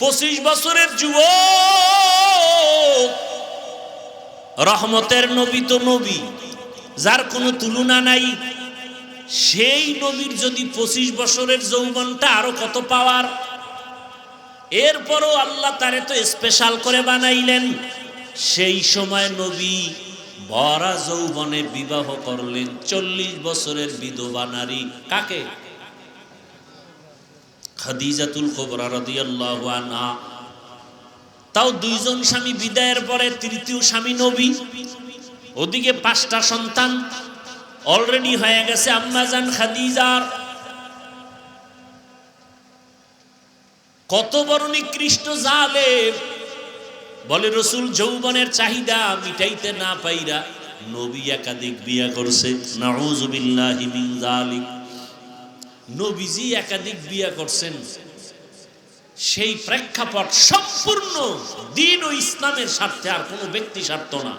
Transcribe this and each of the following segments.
25 বছরের যুবক, রহমতের নবী তো নবী, যার কোনো তুলনা নাই। সেই নবীর যদি 25 বছরের যৌবনটা আরো কত পাওয়ার। এরপরও আল্লাহ তারে তো স্পেশাল করে বানাইলেন। সেই সময় নবী ভরা যৌবনে বিবাহ করলেন 40 বছরের বিধবা নারী। কাকে? খাদিজাতুল কুবরা রাদিয়াল্লাহু আনহা। তাও দুইজন স্বামী বিদায়ের পরে তৃতীয় স্বামী নবী। ওদিকে 5টা সন্তান অলরেডি হয়ে গেছে আম্মাজান খাদিজার। কত বড় নিকৃষ্ট জালেম! বলে রাসূল যৌবনের চাহিদা মিটাইতে না পাইরা নবী একাধিক বিয়ে করছে। নাউযু বিল্লাহি মিন যালিক। নবীজি একাধিক বিয়ে করছেন। সেই প্রেক্ষাপট সম্পূর্ণ দ্বীন ও ইসলামের স্বার্থে, আর কোনো ব্যক্তি স্বার্থ না।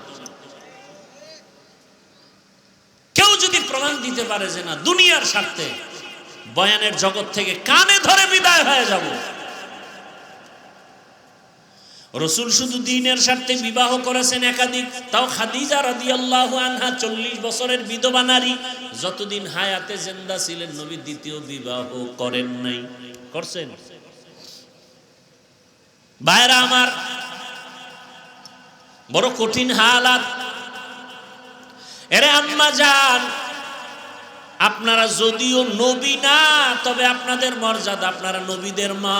কেউ যদি প্রমাণ দিতে পারে যে না দুনিয়ার স্বার্থে, বয়ানের জগৎ থেকে কানে ধরে বিদায় হয়ে যাব। রাসূল শুধু দ্বীনের স্বার্থে বিবাহ করেছেন একাধিক। তাও খাদিজা রাদিয়াল্লাহু আনহা 40 বছরের বিধবা নারী, যতদিন হায়াতে জিন্দা ছিলেন নবী দ্বিতীয় বিবাহ করেন নাই। করছেন? ভাইরা আমার, বড় কঠিন হালাত। এরে আম্মা জান, আপনারা যদিও নবী না, তবে আপনাদের মর্যাদা, আপনারা নবীদের মা,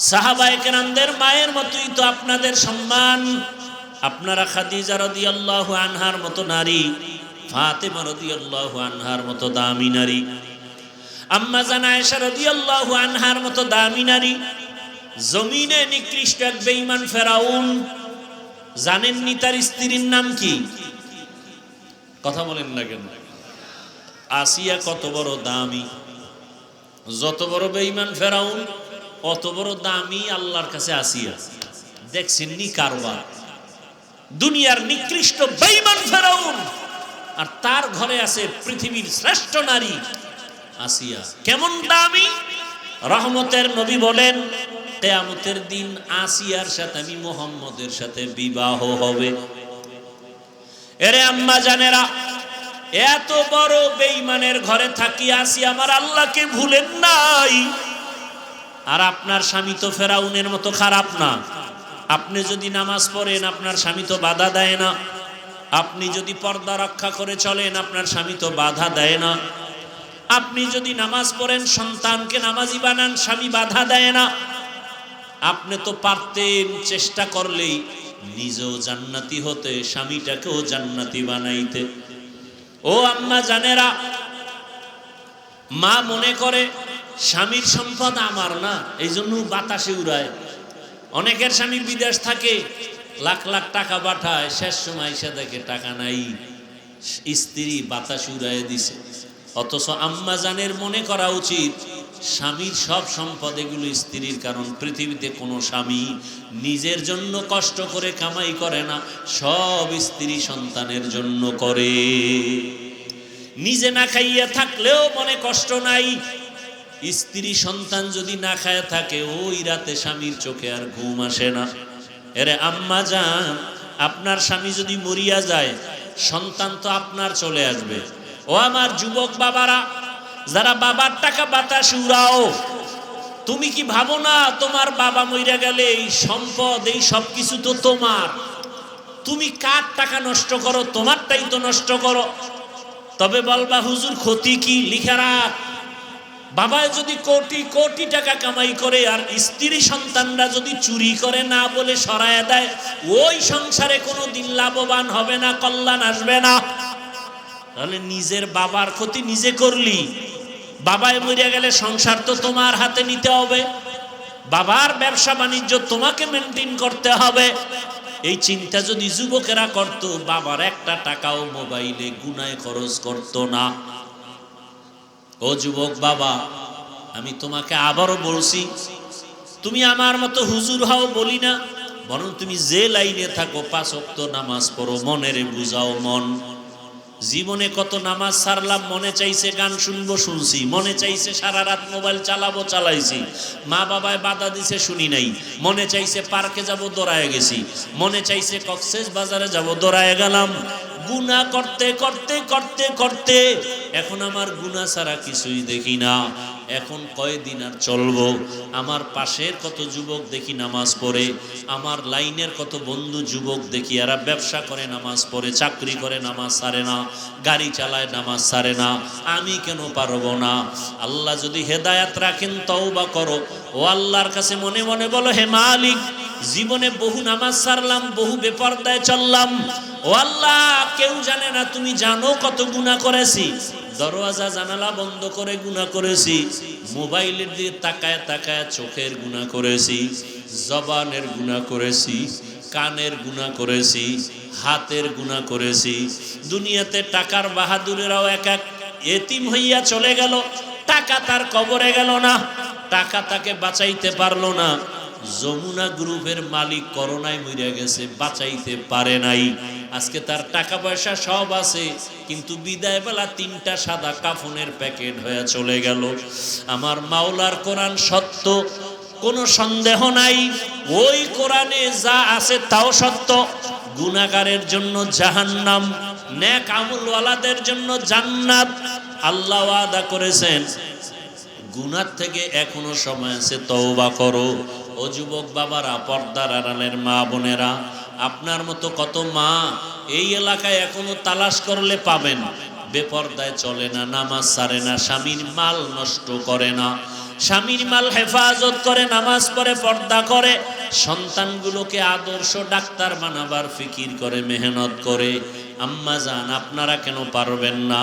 সাহাবায়ে কেরামদের মায়ের মতোই তো আপনাদের সম্মান। আপনারা খাদিজা রাদিয়াল্লাহু আনহার মতো নারী, ফাতেমা রাদিয়াল্লাহু আনহার মতো দামি নারী, আম্মা জান আয়েশা রাদিয়াল্লাহু আনহার মতো দামি নারী। জমিনে নিকৃষ্ট এক বেঈমান ফেরাউন, জানেননি তার স্ত্রীর নাম কি? কথা বলেন না কেন? আসিয়া কত বড় দামি! যত বড় বেঈমান ফেরাউন, অত বড় দামি আল্লাহর কাছে আসিয়া। দেখছেননি কারবার? দুনিয়ার নিকৃষ্ট বেঈমান ফেরাউন, আর তার ঘরে আছে পৃথিবীর শ্রেষ্ঠ নারী আসিয়া। কেমন দামি! রহমতের নবী বলেন কিয়ামতের দিন আসিয়ার সাথে আমি মুহাম্মদের সাথে বিবাহ হবে। এরে আম্মা জানেরা, এত বড় বেঈমানের ঘরে থাকি আসিয়া আমার আল্লাহকে ভুলেন নাই। আর আপনার স্বামী তো ফেরাউনের মতো খারাপ না। আপনি যদি নামাজ পড়েন আপনার স্বামী তো বাধা দেয় না। আপনি যদি পর্দা রক্ষা করে চলেন আপনার স্বামী তো বাধা দেয় না। আপনি যদি নামাজ পড়েন, সন্তানকে নামাজি বানান, স্বামী বাধা দেয় না। আপনি তো পারতেন চেষ্টা করলেই নিজেও জান্নাতি হতে, স্বামীটাকেও জান্নাতি বানাইতে। ও আম্মা জানেরা, মা মনে করে স্বামীর সম্পদ আমার না, এই জন্য বাতাসে উড়ায়। অনেকের স্বামী বিদেশ থাকে, লাখ লাখ টাকা পাঠায়, শেষ সময় এসে দেখে টাকা নাই, স্ত্রী বাতাসে উড়ায় দিছে। অথচ আম্মা জানের মনে করা উচিত স্বামীর সব সম্পদ এগুলো স্ত্রীর। কারণ পৃথিবীতে কোনো স্বামী নিজের জন্য কষ্ট করে কামাই করে না, সব স্ত্রী সন্তানের জন্য করে। নিজে না খাইয়া থাকলেও মনে কষ্ট নাই, স্ত্রী সন্তান যদি না খায় থাকে, ওই রাতে স্বামীর চোখে আর ঘুম আসে না। এরে আম্মা জান, আপনার স্বামী যদি মরিয়া যায়, সন্তান তো আপনার চলে আসবে। ও আমার যুবক বাবারা, যারা বাবার টাকা বাতাস উড়াও, তুমি কি ভাবো না তোমার বাবা মইরা গেলে এই সম্পদ, এই সব কিছু তো তোমার? তুমি কার টাকা নষ্ট করো? তোমারটাই তো নষ্ট করো। তবে বলবা হুজুর ক্ষতি কি? লিখে রাখ, বাবায় যদি কোটি কোটি টাকা কামাই করে আর স্ত্রী সন্তানরা যদি চুরি করে না বলে সরায়া দেয়, ওই সংসারে কোনো দিন লাভবান হবে না, কল্যাণ আসবে না। তাহলে নিজের বাবার ক্ষতি নিজে করলি। বাবায় মরিয়া গেলে সংসার তো তোমার হাতে নিতে হবে, বাবার ব্যবসা বাণিজ্য তোমাকে মেনটেন করতে হবে। এই চিন্তা যদি যুবকেরা করত, বাবার একটা টাকাও মোবাইলে গুনায় খরচ করত না। ও যুবক বাবা, আমি তোমাকে আবারও বলছি, তুমি আমার মতো হুজুর হও বলি না, বরং তুমি যে লাইনে থাকো 5 ওয়াক্ত নামাজ পড়ো, মনের বুঝাও মন জীবনে কত নামাজ ছাড়লাম, মনে চাইছে গান শুনবো শুনছি, মনে চাইছে সারা রাত মোবাইল চালাবো চালাইছি, মা বাবায় বাধা দিছে শুনি নাই, মনে চাইছে পার্কে যাব দৌড়ায় গেছি, মনে চাইছে কক্সেস বাজারে যাব দৌড়ায় গেলাম। গুনাহ করতে করতে করতে করতে এখন আমার গুনাহ ছাড়া কিছুই দেখি না। এখন কয়দিন আর চলবো? আমার পাশের কত যুবক দেখি নামাজ পড়ে, আমার লাইনের কত বন্ধু যুবক দেখি এরা ব্যবসা করে নামাজ পড়ে, চাকরি করে নামাজ ছাড়ে না, গাড়ি চালায় নামাজ ছাড়ে না, আমি কেন পারবো না? আল্লাহ যদি হেদায়াত রাখেন তওবা করো। ও আল্লাহর কাছে মনে মনে বলো, হে মালিক, জীবনে বহু নামাজ ছাড়লাম, বহু বেপরদায় চললাম, ও আল্লাহ কেউ জানে না, তুমি জানো কত গুনাহ করেছি, দরওয়াজা জানালা বন্ধ করে গুনাহ করেছি, মোবাইলের দিয়ে তাকায় তাকায় চোখের গুনাহ করেছি, জবানের গুনাহ করেছি, কানের গুনাহ করেছি, হাতের গুনাহ করেছি। দুনিয়াতে টাকার বাহাদুরেরাও এক এক এতিম হইয়া চলে গেল, টাকা তার কবরে গেল না, টাকা তাকে বাঁচাইতে পারলো না। যমুনা গ্রুপের মালিক করোনায় মরে গেছে, বাঁচাইতে পারে নাই। আজকে তার টাকা পয়সা সব আছে, কিন্তু বিদায় বেলা 3টা সাদা কাফনের প্যাকেট হয়ে চলে গেল। আমার মাওলার কোরআন সত্য, কোনো সন্দেহ নাই। ওই কোরআনে যা আছে তাও সত্য। গুনাহগারের জন্য জাহান্নাম, নেক আমলওয়ালাদের জন্য জান্নাত। আল্লাহ ওয়াদা করেছেন, গুনাহ থেকে এখনো সময় আছে, তওবা করো। ও যুবক বাবারা, পর্দার আড়ালের মা বোনেরা, আপনার মতো কত মা এই এলাকায় এখনো তালাশ করলে পাবেন, বেপর্দায় চলে না, নামাজ ছাড়ে না, স্বামীর মাল নষ্ট করে না, স্বামীর মাল হেফাজত করে, নামাজ পড়ে, পর্দা করে, সন্তানগুলোকে আদর্শ ডাক্তার বানাবার ফিকির করে, মেহনত করে। আম্মা জান, আপনারা কেন পারবেন না?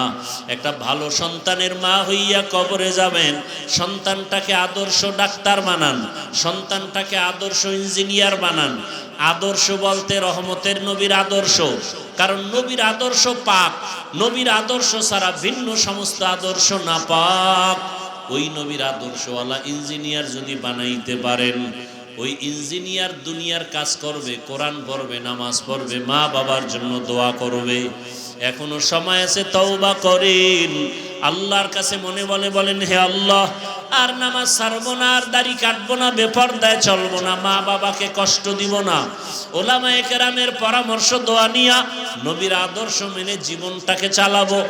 একটা ভালো সন্তানের মা হইয়া কবরে যাবেন, সন্তানটাকে আদর্শ ডাক্তার বানান, সন্তানটাকে আদর্শ ইঞ্জিনিয়ার বানান। আদর্শ বলতে রহমতের নবীর আদর্শ, কারণ নবীর আদর্শ পাক, নবীর আদর্শ ছাড়া ভিন্ন সমস্ত আদর্শ না পাক। ওই নবীর আদর্শওয়ালা ইঞ্জিনিয়ার যদি বানাইতে পারেন, ওই ইঞ্জিনিয়ার দুনিয়ার কাজ করবে, কোরআন পড়বে, নামাজ পড়বে, মা বাবার জন্য দোয়া করবে। এখনো সময় আছে, তওবা করেন। আল্লাহর কাছে মনে বলে বলেন, হে আল্লাহ, আর নামাজ ছাড়বো না, আর দাড়ি কাটবো না, বেপরদায় চলবো না, মা বাবাকে কষ্ট দিব না। ওলামায়ে কেরামের পরামর্শ দোয়া নিয়া নবীর আদর্শ মেনে জীবনটাকে চালাবো।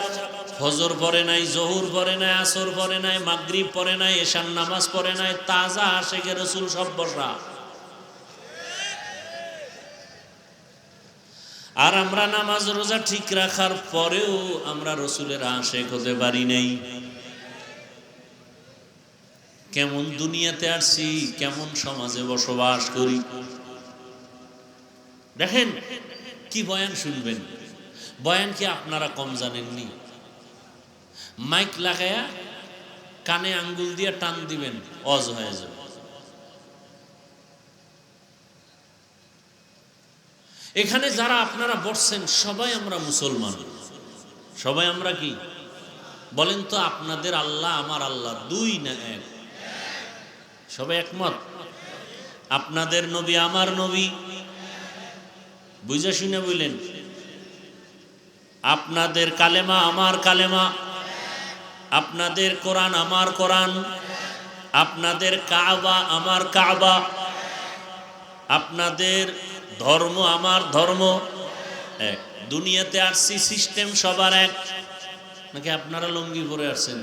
ফজর পড়ে নাই, জোহর পড়ে নাই, আসর পড়ে নাই, মাগরিব পড়ে নাই, এশার নামাজ পড়ে নাই, তাজা আশেকে রাসূল সব বসা। আর আমরা নামাজ রোজা ঠিক রাখার পরেও আমরা রাসূলের আশেক হতে পারি নাই। কেমন দুনিয়াতে আসছি, কেমন সমাজে বসবাস করি। দেখেন কি বয়ান শুনবেন, বয়ান কি আপনারা কম জানেননি? মাইক লাগায়া কানে আঙ্গুল দিয়ে টান দিবেন, অজ হয়ে যাবে। এখানে যারা আপনারা বসছেন সবাই আমরা মুসলমান, সবাই আমরা কি বলেন তো? আপনাদের আল্লাহ আমার আল্লাহ দুই না এক? সবাই একমত? আপনাদের নবী আমার নবী, বুঝে শুনে বললেন। আপনাদের কালেমা আমার কালেমা, আপনাদের কোরআন আমার কোরআন, আপনাদের কাবা আমার কাবা, আপনাদের ধর্ম আমার ধর্ম এক। দুনিয়াতে আসছি, সিস্টেম সবার এক। নাকি আপনারা লঙ্গি পরে আসছেন?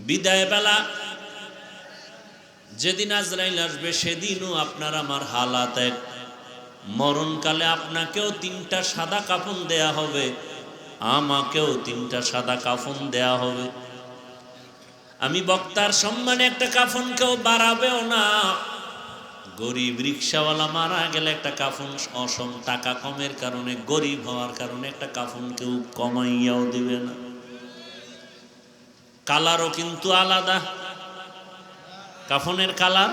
বিদায় বেলা যেদিন আজরাইল আসবে সেদিনও আপনার আমার হালাত এক। মরণকালে আপনাকেও 3টা সাদা কাফন দেয়া হবে, আমাকেও 3টা সাদা কাফন দেয়া হবে। আমি বক্তার সম্মানে একটা কাফন কেউ বাড়াবেও না। গরিব রিক্সাওয়ালা মারা গেলে একটা কাফন, অসম টাকা কমের কারণে, গরিব হওয়ার কারণে একটা কাফন কেউ কমাইয়াও দিবে না। কালারও কিন্তু আলাদা, কাফনের কালার।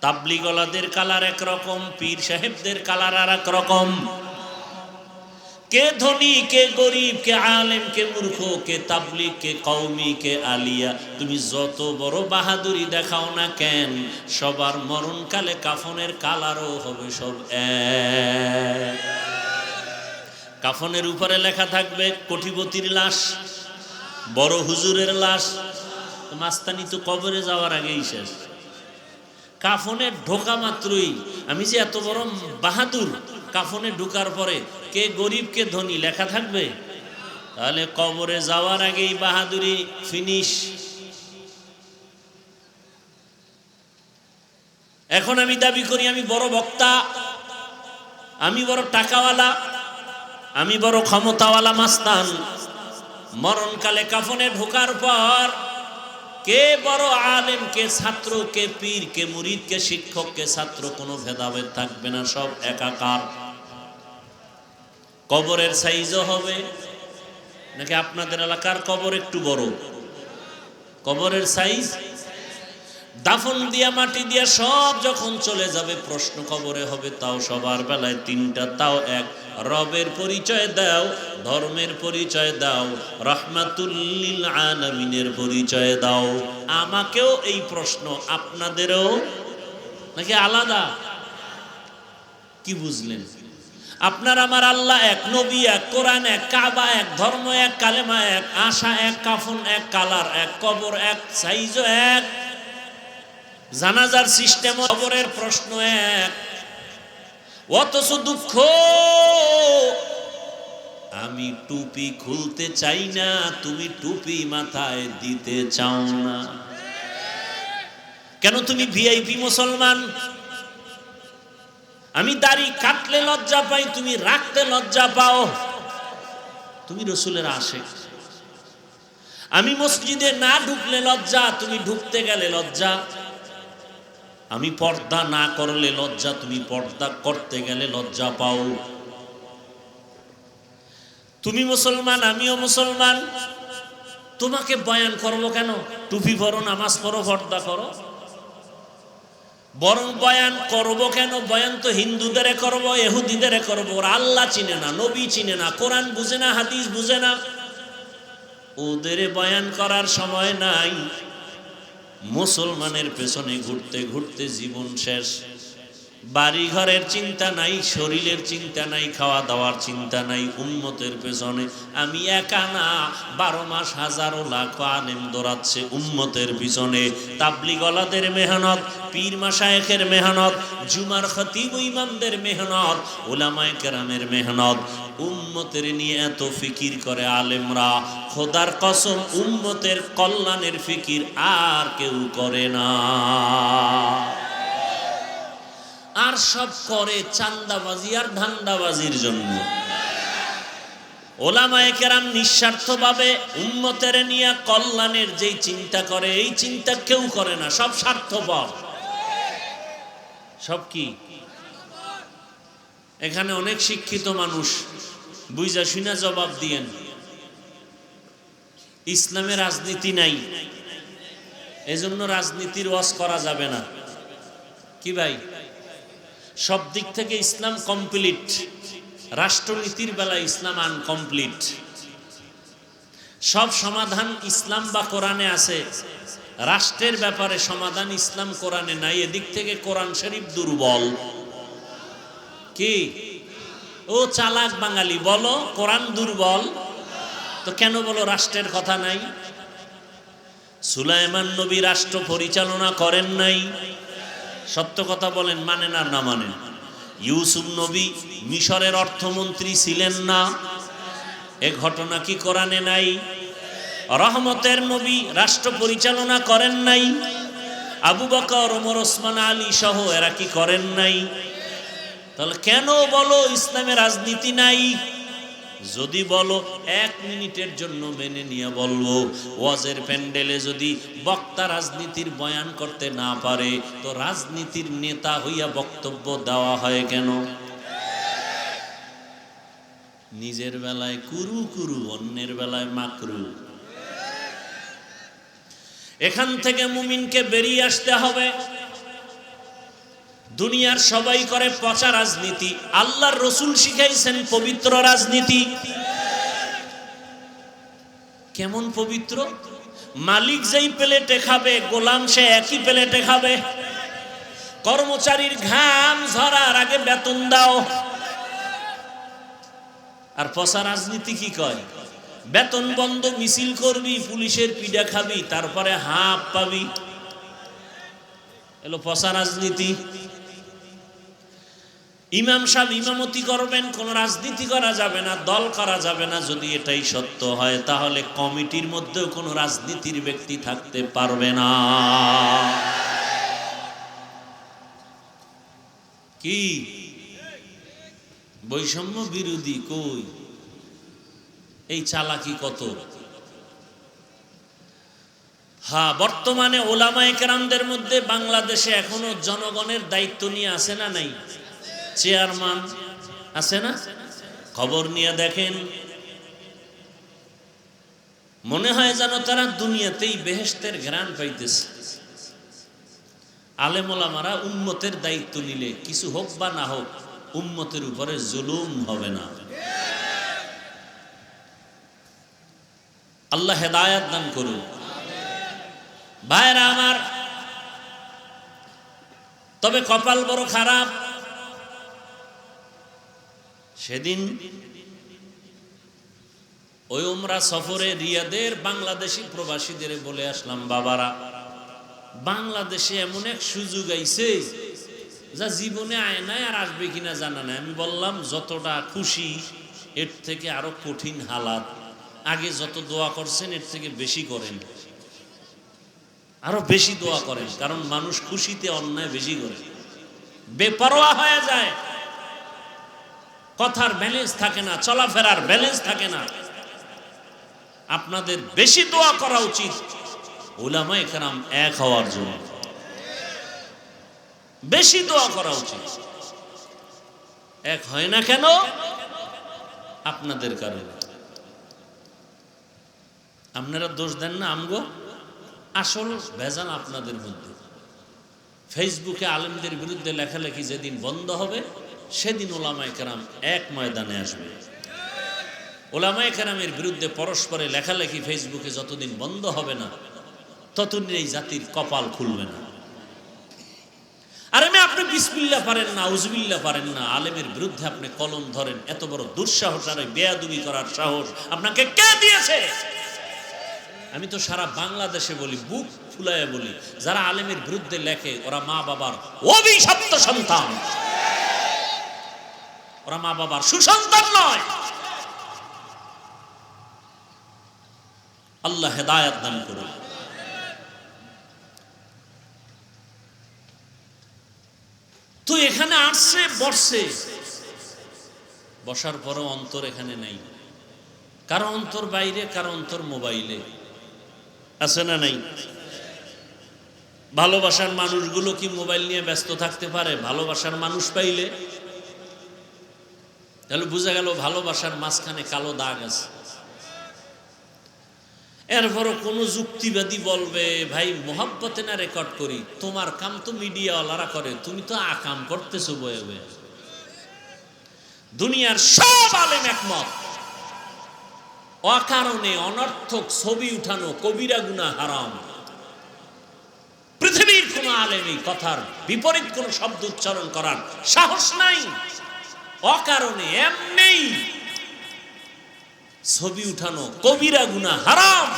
তাবলিগওয়ালাদের কালার একরকম, পীর সাহেবদের কালার আর এক রকম। কে ধনী, কে গরিব, কে আলেম, কে মূর্খ, কে তাবলিগ, কে কওমি, কে আলিয়া, তুমি যত বড় বাহাদুরি দেখাও না কেন, সবার মরণকালে কাফনের কালারও হবে সব এক। কাফনের উপরে লেখা থাকবে কোটিপতির লাশ, বড় হুজুরের লাশ। মাস্তানি তো কবরে যাওয়ার আগেই শেষ। কাফনে ঢোকা মাত্রই, আমি যে এত বড় বাহাদুর, কাফনে ঢোকার পরে কে গরিব কে ধনী লেখা থাকবে? তাহলে কবরে যাওয়ার আগেই বাহাদুরি ফিনিশ। এখন আমি দাবি করি আমি বড় বক্তা, আমি বড় টাকাওয়ালা, আমি বড় ক্ষমতাওয়ালা মাস্তান। মরণকালে কাফনে ঢোকার পর কে বড় আলেম, কে ছাত্র, কে পীর, কে মুরিদ, কে শিক্ষক, কে ছাত্র, কোনো ভেদাভেদ থাকবে না, সব একাকার। কবরের সাইজও হবে নাকি আপনাদের এলাকার কবর একটু বড়? কবরের সাইজ, দাফন দিয়া মাটি দিয়া সব যখন চলে যাবে, প্রশ্ন কবরে হবে তাও সবার বেলায় তিনটা, তাও এক, রবের পরিচয় দাও, ধর্মের পরিচয় দাও, রাহমাতুল লিল আলামিনের পরিচয় দাও। আমাকেও এই প্রশ্ন, আপনাদেরও নাকি আলাদা? কি বুঝলেন? আপনার আমার আল্লাহ এক, নবী এক, কোরআন এক, কাবা এক, ধর্ম এক, কালেমা এক, আশা এক, কাফন এক, কালার এক, কবর এক, সাইজও এক, জানাজার সিস্টেম, কবরের প্রশ্ন এক। অথচ দুঃখ, আমি টুপি খুলতে চাই না, তুমি টুপি মাথায় দিতে চাও না কেন? তুমি ভিআইপি মুসলমান। আমি দাড়ি কাটলে লজ্জা পাই, তুমি রাখতে লজ্জা পাও। তুমি রসুলের আশিক। আমি মসজিদে না ঢুকলে লজ্জা, তুমি ঢুকতে গেলে লজ্জা। আমি পর্দা না করলে লজ্জা, তুমি পর্দা করতে গেলে লজ্জা পাও। তুমি মুসলমান, আমিও মুসলমান, তোমাকে বয়ান করবো কেন? টুপি পরো, নামাজ পড়ো, পর্দা করো। বরং বয়ান করবো কেন? বয়ান তো হিন্দুদের করবো, ইহুদিদের করবো। ওরা আল্লাহ চিনে না, নবী চিনে না, কোরআন বুঝে না, হাদিস বুঝে না, ওদের বয়ান করার সময় নাই। মুসলমানের পেছনে ঘুরতে ঘুরতে জীবন শেষ। বাড়ি ঘরের চিন্তা নাই, শরীরের চিন্তা নাই, খাওয়া দাওয়ার চিন্তা নাই। উম্মতের পেছনে আমি একা না, 12 মাস হাজারো লাখ আলেম দৌড়াচ্ছে উম্মতের পিছনে। তাবলিগওয়ালাদের মেহনত, পীর মাশায়েখের মেহনত, জুমার খতিব ইমামদের মেহনত, উলামায়ে কেরামের মেহনত। উম্মতের নিয়ে এত ফিকির করে আলেমরা, খোদার কসম উম্মতের কল্যাণের ফিকির আর কেউ করে না। আর সব করে চান্দাবাজি আর ধান্দাবাজির জন্য। ওলামায়ে কেরাম নিঃস্বার্থভাবে উম্মতের নিয়ে কল্যাণের যেই চিন্তা করে, এই চিন্তা কেউ করে না, সব স্বার্থপর। সব কি? এখানে অনেক শিক্ষিত মানুষ, বুঝা শুনা জবাব দিয়েন। ইসলামে রাজনীতি নাই, এজন্য রাজনীতির ওয়াজ করা যাবে না। কি ভাই? সব দিক থেকে ইসলাম কমপ্লিট, রাষ্ট্রনীতির বেলায় ইসলাম আনকমপ্লিট। সব সমাধান ইসলাম বা কোরআনে আছে, রাষ্ট্রের ব্যাপারে সমাধান ইসলাম কোরআনে নাই। এদিক থেকে কোরআন শরীফ দুর্বল। কি ও চালাক বাঙালি, বলো কোরআন দুর্বল তো কেন বলো রাষ্ট্রের কথা নাই? সুলাইমান নবী রাষ্ট্র পরিচালনা করেন নাই, সত্য কথা বলেন, মানেন আর না মানেন? ইউসুফ নবী মিশরের অর্থমন্ত্রী ছিলেন না, এ ঘটনা কি কোরআনে নাই? রহমতের নবী রাষ্ট্র পরিচালনা করেন নাই, আবু বকর, ওমর, ওসমান, আলী সহ এরা কি করেন নাই? তাহলে কেন বলো ইসলামে রাজনীতি নাই? যদি বলো 1 মিনিটের জন্য মেনে নিয়ে বলবো, ওয়াজের প্যান্ডেলে যদি বক্তা রাজনীতির বয়ান করতে না পারে, তো রাজনীতির নেতা হইয়া বক্তব্য দেওয়া হয় কেন? নিজের বেলায় কুরু কুরু, অন্যের বেলায় মাকরু। এখান থেকে মুমিনকে বেরিয়ে আসতে হবে। দুনিয়ার সবাই করে পচা রাজনীতি, আল্লাহর রসুল শিখাইছেন পবিত্র রাজনীতি। কেমন পবিত্র? মালিক যেই প্লেটে খাবে, গোলাম সে একই প্লেটে খাবে। কর্মচারীর ঘাম ঝরার আগে বেতন দাও। আর পচা রাজনীতি কি কয়? বেতন বন্ধ মিছিল করবি, পুলিশের পিডা খাবি, তারপরে হাফ পাবি। এলো পচা রাজনীতি। ইমাম সাহেব ইমামতি করবেন, কোন রাজনীতি করা যাবে না, দল করা যাবে না। যদি এটাই সত্য হয় তাহলে কমিটির মধ্যেও কোনো রাজনীতির ব্যক্তি থাকতে পারবে না। কি বৈষম্য বিরোধী কই? এই চালাকি কত! হ্যাঁ, বর্তমানে ওলামায়ে কেরামদের মধ্যে বাংলাদেশে এখনো জনগণের দায়িত্ব নিয়ে আছে না নাই? চেয়ারম্যান আছে না? খবর নিয়ে দেখেন, মনে হয় যেন তারা দুনিয়াতেই বেহেশতের ঘ্রাণ পাইতেছে। আলেম ওলামারা উম্মতের দায়িত্ব নিলে কিছু হোক বা না হোক, উম্মতের উপরে জুলুম হবে না। আল্লাহ হেদায়েত দান করুন। ভাইরা আমার, তবে কপাল বড় খারাপ। সেদিন ওই উমরা সফরে রিয়াদের বাংলাদেশি প্রবাসীদের বলে আসলাম, বাবারা, বাংলাদেশে এমন এক সুযোগ আইছে যা জীবনে আয় নাই, আর আসবে কিনা জানা নাই। আমি বললাম, যতটা খুশি এর থেকে আরো কঠিন হালাত। আগে যত দোয়া করছেন এর থেকে বেশি করেন, আরো বেশি দোয়া করেন, কারণ মানুষ খুশিতে অন্যায় বেশি করে, বেপরোয়া হয়ে যায়, কথার ব্যালেন্স থাকে না, চলাফেরার ব্যালেন্স থাকে না। আপনাদের বেশি দোয়া করা উচিত উলামায়ে কেরাম এক হওয়ার জন্য। বেশি দোয়া করা উচিত। এক হয় না কেন? আপনাদের কারণে। আপনারা দোষ দেন না আমগো, আসল ভেজাল আপনাদের মধ্যে। ফেসবুকে আলেমদের বিরুদ্ধে লেখালেখি যেদিন বন্ধ হবে, সেদিন ওলামায়ে কেরাম এক ময়দানে আসবে। ওলামায়ে কেরামের বিরুদ্ধে পরস্পরে লেখালেখি ফেসবুকে যতদিন বন্ধ হবে না, ততদিন এই জাতির কপাল খুলবে না। আর আপনি বিসমিল্লাহ পারেন না, আউযুবিল্লাহ পারেন না, আলেমের বিরুদ্ধে আপনি কলম ধরেন, এত বড় দুঃসাহস আর বেয়াদবি করার সাহস আপনাকে কে দিয়েছে? আমি তো সারা বাংলাদেশে বলি, বুক ফুলায় বলি, যারা আলেমের বিরুদ্ধে লেখে ওরা মা বাবার অভিশপ্ত সন্তান, ওরা মা বাবার সুসন্তান নয়। আল্লাহ হেদায়েত দান করুন। তো এখানে আসছে, বসছে, বসার পরও অন্তর এখানে নাই। কারো অন্তর বাইরে, কারো অন্তর মোবাইলে। আছে না নাই? ভালোবাসার মানুষগুলো কি মোবাইল নিয়ে ব্যস্ত থাকতে পারে? ভালোবাসার মানুষ পাইলে তাহলে বোঝা গেল ভালোবাসার মাঝখানে কালো দাগ আছে। এরপরও কোনো যুক্তিবাদী বলবে, ভাই মোহাব্বতে না রেকর্ড করি, তোমার কাম তো মিডিয়াওয়ালারা করে, তুমি তো আকাম করতেছো বয়ে বয়ে। দুনিয়ার সব আলেম একমত, অকারণে অনর্থক ছবি উঠানো কবিরা গুনাহ হারাম। পৃথিবীর কোন আলেমই কথার বিপরীত কোন শব্দ উচ্চারণ করার সাহস নাই। অকারণে এমনি ছবি উঠানো কবিরা গুনাহ হারাম।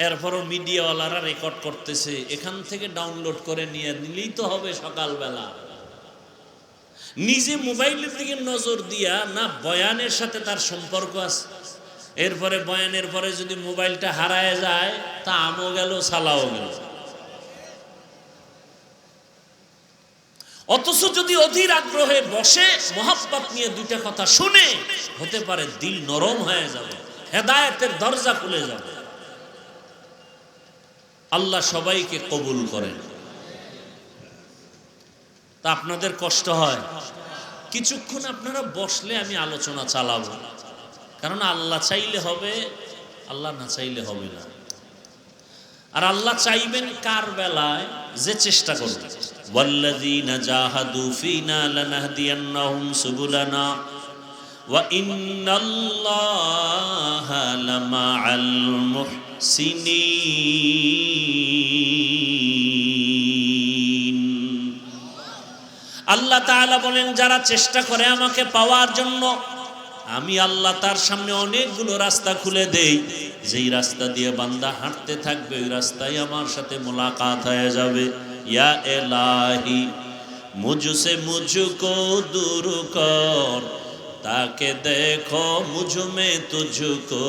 এরপরও মিডিয়াওয়ালারা রেকর্ড করতেছে, এখান থেকে ডাউনলোড করে নিয়ে নিলেই তো হবে সকালবেলা। নিজে মোবাইলের দিকে নজর দিয়া না বয়ানের সাথে তার সম্পর্ক আছে। এরপরে বয়ানের পরে যদি মোবাইলটা হারায় যায়, তা আমও গেল, সালাও গেল। অথচ যদি অধীর আগ্রহে বসে মোহাব্বত নিয়ে দুইটা কথা শুনে, হতে পারে দিল নরম হয়ে যাবে, হেদায়েতের দরজা খুলে যাবে। আল্লাহ সবাইকে কবুল করেন। তা আপনাদের কষ্ট হয়, কিছুক্ষণ আপনারা বসলে আমি আলোচনা চালাবো, কারণ আল্লাহ চাইলে হবে, আল্লাহ না চাইলে হবে না। আর আল্লাহ চাইবেন কার বেলায়? যে চেষ্টা করবে। ওয়াল্লাযীনা জাহাদু ফীনা লানাহদিয়ান্নাহুম সুবুলানা ওয়া ইন্নাল্লাহা লামাআল মুহসিনিন। আল্লাহ তাআলা বলেন যারা চেষ্টা করে আমাকে পাওয়ার জন্য, আমি আল্লাহ তার সামনে অনেকগুলো রাস্তা খুলে দেই, যেই রাস্তা দিয়ে বান্দা হাঁটতে থাকবে ওই রাস্তায় আমার সাথে মোলাকাত হয়ে যাবে। ইয়া ইলাহি মুঝসে মুঝকো দূর কর, তাকে দেখো মুঝ में तुझको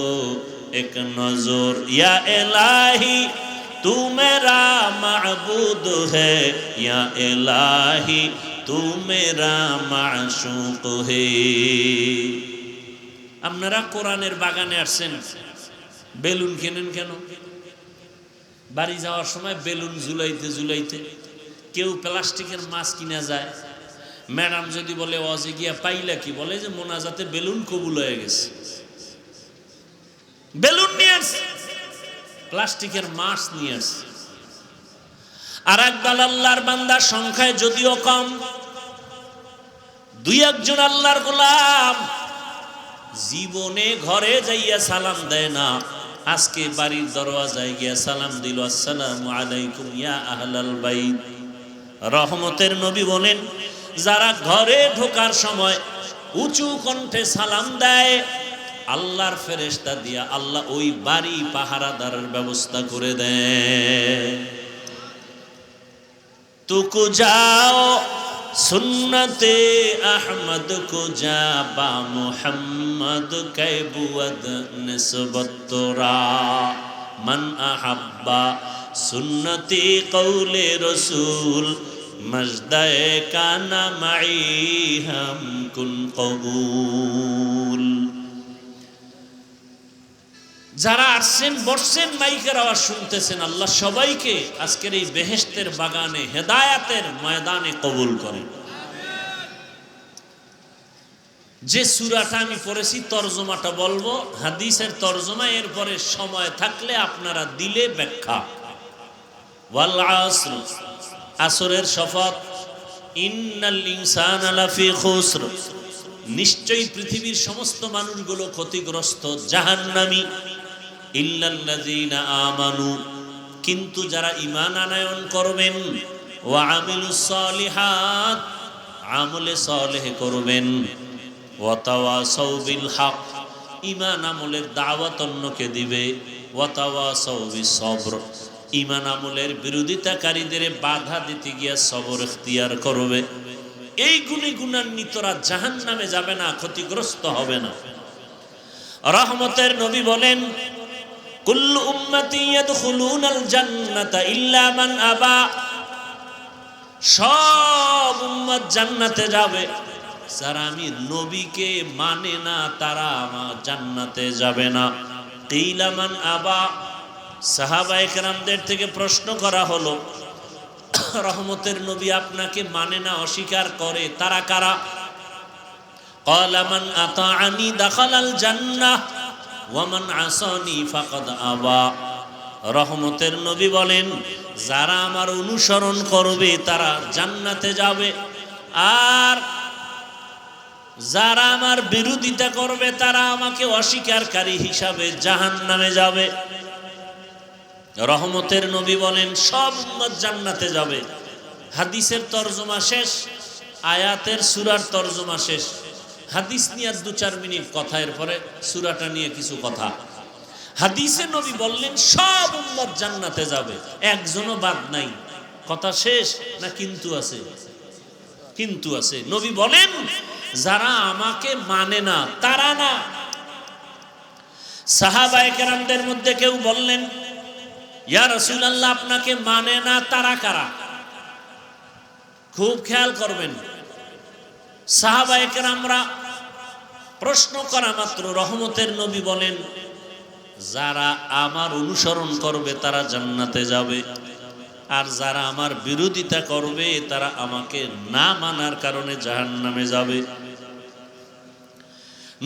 एक नजर। या इलाही तू मेरा माबूद है, या इलाही तू मेरा माशूक है। আপনারা কোরআনের বাগানে আসছেন, বেলুন কেনেন কেন? বাড়ি যাওয়ার সময় বেলুন ঝুলাইতে ঝুলাইতে কেউ প্লাস্টিকের মাছ কিনা যায়। ম্যাডাম যদি বলে ওয়াজে গিয়া পাইলা কি, বলে যে মোনাজাতে বেলুন কবুল হয়ে গেছে। বেলুন নিয়ে আসছে, প্লাস্টিকের মাছ নিয়ে আসছে। আর একবার আল্লাহর বান্দার সংখ্যায় যদিও কম, দুই একজন আল্লাহর গোলাম জীবনে ঘরে যাইয়া সালাম দেয় না, আজকে বাড়ির দরওয়াজায় গিয়া সালাম দিল, আসসালামু আলাইকুম ইয়া আহলাল বাইত। রহমতের নবী বলেন যারা ঘরে ঢোকার সময় উঁচু কণ্ঠে সালাম দেয়, আল্লাহর ফেরেশতা দিয়া আল্লাহ ওই বাড়ি পাহারাদারের ব্যবস্থা করে দেয়। তুকু যাও সুন্নতে আহমদ কো যা বা মুহাম্মদ কে বুয়দ নিসবত তোরা, মান আহাব্বা সুন্নতি কৌলে রসুল মজদায়ে কানা মাই হাম কুন কবুল। যারা আসছেন বসছেন মাইকের আওয়াজ শুনতেছেন, আল্লাহ সবাইকে আজকের এই বেহেশতের বাগানে হেদায়াতের ময়দানে কবুল করেন। যে সূরাটা আমি পড়েছি তরজমাটা বলবো, হাদিসের তরজমা, এরপরে সময় থাকলে আপনারা দিলে ব্যাখ্যা। ওয়াল আসর, আসরের শপথ, ইন্নাল ইনসানা লাফি খুসর, নিশ্চয়ই পৃথিবীর সমস্ত মানুষগুলো ক্ষতিগ্রস্ত, জাহান্নামী, ইল্লাল্লাযীনা আমানু, কিন্তু যারা ঈমান আনয়ন করবেন, ওয়া আমিলুস সালিহাত, আমলে সালেহ করবেন, ওয়া তাওয়াসাউ বিল হক, ঈমান আমলের দাওয়াত অন্যকে দিবে, ওয়া তাওয়াসাউ বিস সবর, ঈমান আমলের বিরোধিতাকারীদের বাধা দিতে গিয়ে সবর ইখতিয়ার করবে। এই গুণে গুণান্বিতরা জাহান্নামে যাবে না, ক্ষতিগ্রস্ত হবে না। রহমতের নবী বলেন কুল্লু উম্মতি ইয়াদখুলুনাল জান্নাতা ইল্লা মান আবা, সব উম্মত জান্নাতে যাবে, যারা আমি নবীকে মানে না তারা আমার জান্নাতে যাবে না। কিলা মান আবা, সাহাবায়ে কেরামদের থেকে প্রশ্ন করা হলো, রহমতের নবী আপনাকে মানে না, অস্বীকার করে, তারা কারা? ক্বালা মান আতাআনি দাখালাল জান্নাহ ওয়া মান আসানি ফাকাদ আবা। রহমতের নবী বলেন যারা আমার অনুসরণ করবে তারা জান্নাতে যাবে, আর যারা আমার বিরোধিতা করবে তারা আমাকে অস্বীকারী হিসাবে জাহান্নামে যাবে। রহমতের নবী বলেন সব উম্মত জান্নাতে যাবে। হাদিসের তরজমা শেষ, আয়াতের সূরার তরজমা শেষ। হাদিস নিয়ে 2-4 মিনিট কথা, এরপরে সূরাটা নিয়ে কিছু কথা। হাদিসে নবী বললেন সব উম্মত জান্নাতে যাবে, একজনও বাদ নাই। কথা শেষ না কিন্তু আছে? কিন্তু আছে। নবী বলেন যারা আমাকে মানে না তারা না। সাহাবায়ে কেরামদের মধ্যে কেউ বললেন ইয়া রাসূলুল্লাহ আপনাকে মানে না তারা কারা? খুব খেয়াল করবেন, সাহাবায়ে কেরামরা প্রশ্ন করা মাত্র রহমতের নবী বলেন যারা আমার অনুসরণ করবে তারা জান্নাতে যাবে, আর যারা আমার বিরোধিতা করবে তারা আমাকে না মানার কারণে জাহান্নামে যাবে।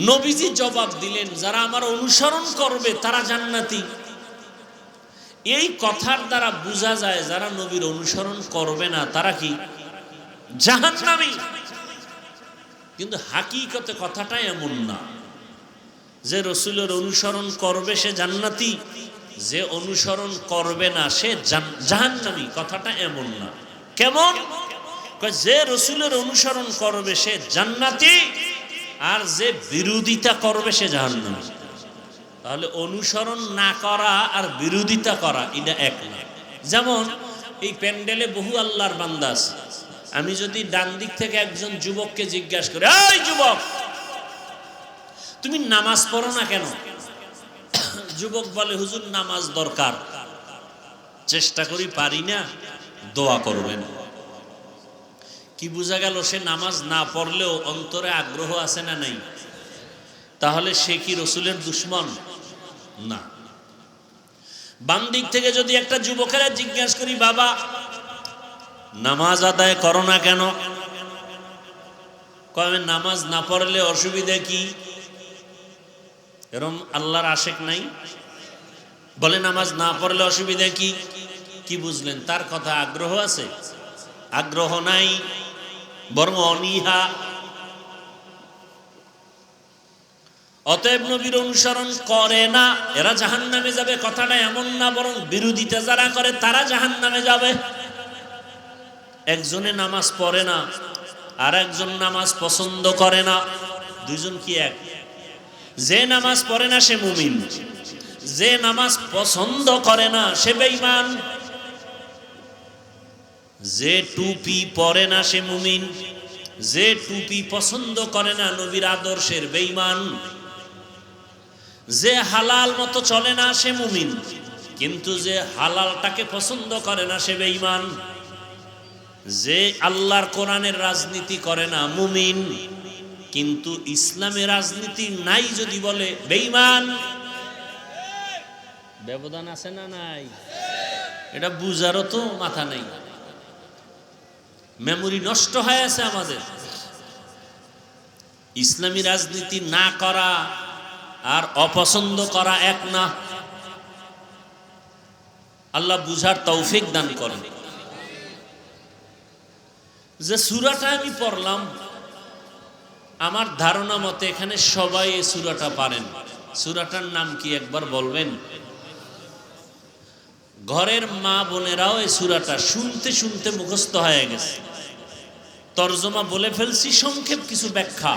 নবীজি জবাব দিলেন যারা আমার অনুসরণ করবে তারা জান্নাতি। এই কথার দ্বারা বোঝা যায় যারা নবীর অনুসরণ করবে না তারা কি? জাহান্নামী। কিন্তু হাকিকতে কথাটা এমন না যে রসুলের অনুসরণ করবে সে জান্নাতি, যে অনুসরণ করবে না সে জাহান্নামী। কথাটা এমন না। কেমন? যে রসুলের অনুসরণ করবে সে জান্নাতি, আর যে বিরোধিতা করবে সে জাহান্নামী। তাহলে অনুসরণ না করা আর বিরোধিতা করা এটা এক না। যেমন এই প্যান্ডেলে বহু আল্লাহর বান্দা আছে, আমি যদি ডান দিক থেকে একজন যুবককে জিজ্ঞাসা করি, এই যুবক তুমি নামাজ পড়ো না কেন? যুবক বলে, হুজুর নামাজ দরকার, চেষ্টা করি পারি না, দোয়া করবেন। কি বোঝা গেল? সে নামাজ না পড়লেও অন্তরে আগ্রহ আছে না নাই? তাহলে সে কি রসুলের দুশ্মন? না। বাম দিক থেকে যদি একটা যুবকেরা জিজ্ঞাসা করি, বাবা নামাজ আদায় করো না কেন? কবে নামাজ না পড়লে অসুবিধা কি? এরম আল্লাহর আশেক নাই? বলে নামাজ না পড়লে অসুবিধা কি? কি বুঝলেন? তার কথা আগ্রহ আছে? আগ্রহ নাই, বরং অনীহা। অতএব নবীর অনুসরণ করে না এরা জাহান্নামে যাবে, কথাটা এমন না, বরং বিরোধিতা যারা করে তারা জাহান্নামে যাবে। একজনে নামাজ পড়ে না আর একজন নামাজ পছন্দ করে না, দুইজন কি এক? যে নামাজ পড়ে না সে মুমিন, যে নামাজ পছন্দ করে না সে বেঈমান। যে টুপি পরে না সে মুমিন, যে টুপি পছন্দ করে না নবীর আদর্শের বেঈমান। যে হালাল মতো চলে না সে মুমিন, কিন্তু যে হালালটাকে পছন্দ করে না সে বেঈমান। যে আল্লাহর কোরআনের রাজনীতি করে না মুমিন, কিন্তু ইসলামের রাজনীতি নাই যদি বলে বেঈমান। ব্যবধান আছে না নাই? এটা বুঝারও তো মাথা নেই, মেমোরি নষ্ট হয়ে আছে আমাদের। ইসলামী রাজনীতি না করা আর অপছন্দ করা এক না। আল্লাহ বুঝার তৌফিক দান করেন। যে সূরাটা আমি পড়লাম, আমার ধারণা মতে এখানে সবাই এই সূরাটা পারেন। সূরাটার নাম কি একবার বলবেন? ঘরের মা বোনেরাও এই সূরাটা শুনতে শুনতে মুখস্থ হয়ে গেছে। তরজমা বলে ফেলছি, সংক্ষেপ কিছু ব্যাখ্যা।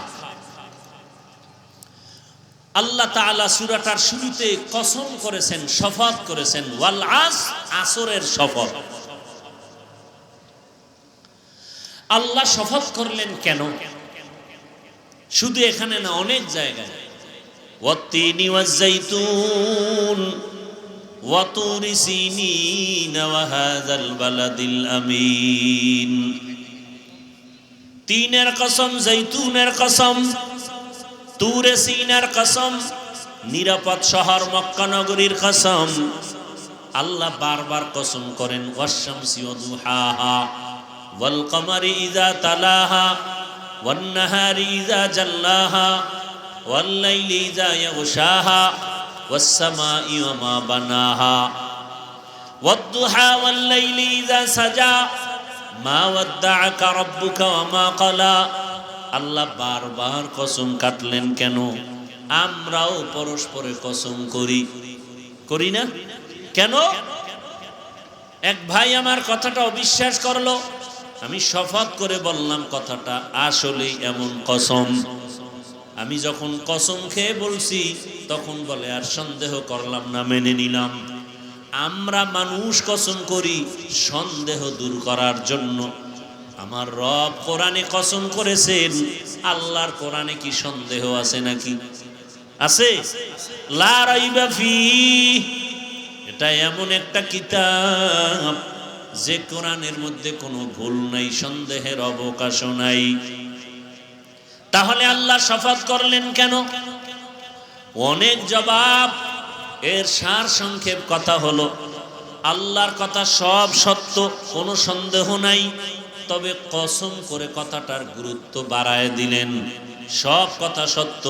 আল্লাহ তাআলা সূরাটার শুরুতে কসম করেছেন, শপথ করেছেন, ওয়াল আসর, আসরের শপথ। আল্লাহ শপথ করলেন কেন? শুধু এখানে না, অনেক জায়গায়। ওয়াত্তিনি ওয়াজ-যাইতুন ওয়া তুরি সিনিন ওয়া হাযাল বালাদিল আমিন। তিনের কসম, জৈতুনের কসম, তুরে সিনের কসম, নিরাপদ শহর মক্কা নগরীর কসম। আল্লাহ বারবার কসম করেন, ওয়াশ-শামসি ওয়া দুহাহা ওয়াল কমারি ইযা তালাহা ওয়ান নাহারি ইযা জাল্লাহা ওয়াল লাইলি ইযা ইয়াগশাহা ওয়াস সামাই ওয়া মা বানাহা ওয়াদ দুহা ওয়াল লাইলি ইযা সাজা মা ওয়াদ্দাআকা রাব্বুকা ওয়া মা ক্বালা। আল্লাহ বারবার কসম কাটলেন কেন? আমরাও পরস্পরে কসম করি না কেন? এক ভাই আমার কথাটা অবিশ্বাস করলো, আমি শপথ করে বললাম কথাটা আসলেই এমন কসম। আমি যখন কসম খেয়ে বলছি তখন বলে আর সন্দেহ করলাম না, মেনে নিলাম। আমরা মানুষ কসম করি সন্দেহ দূর করার জন্য। আমার রব কোরআনে কসম করেছেন, আল্লাহর কোরআনে কি সন্দেহ আছে নাকি? আছে? লা রাইবা ফিহি, এটা এমন একটা কিতাব যে কোরআনের মধ্যে কোনো ভুল নাই, সন্দেহের অবকাশও নাই। তাহলে আল্লাহ শপথ করলেন কেন? অনেক জবাব। এর সার সংক্ষেপ কথা হলো, আল্লাহর কথা সব সত্য, কোনো সন্দেহ নাই, তবে কসম করে কথাটার গুরুত্ব বাড়ায় দিলেন। সব কথা সত্য,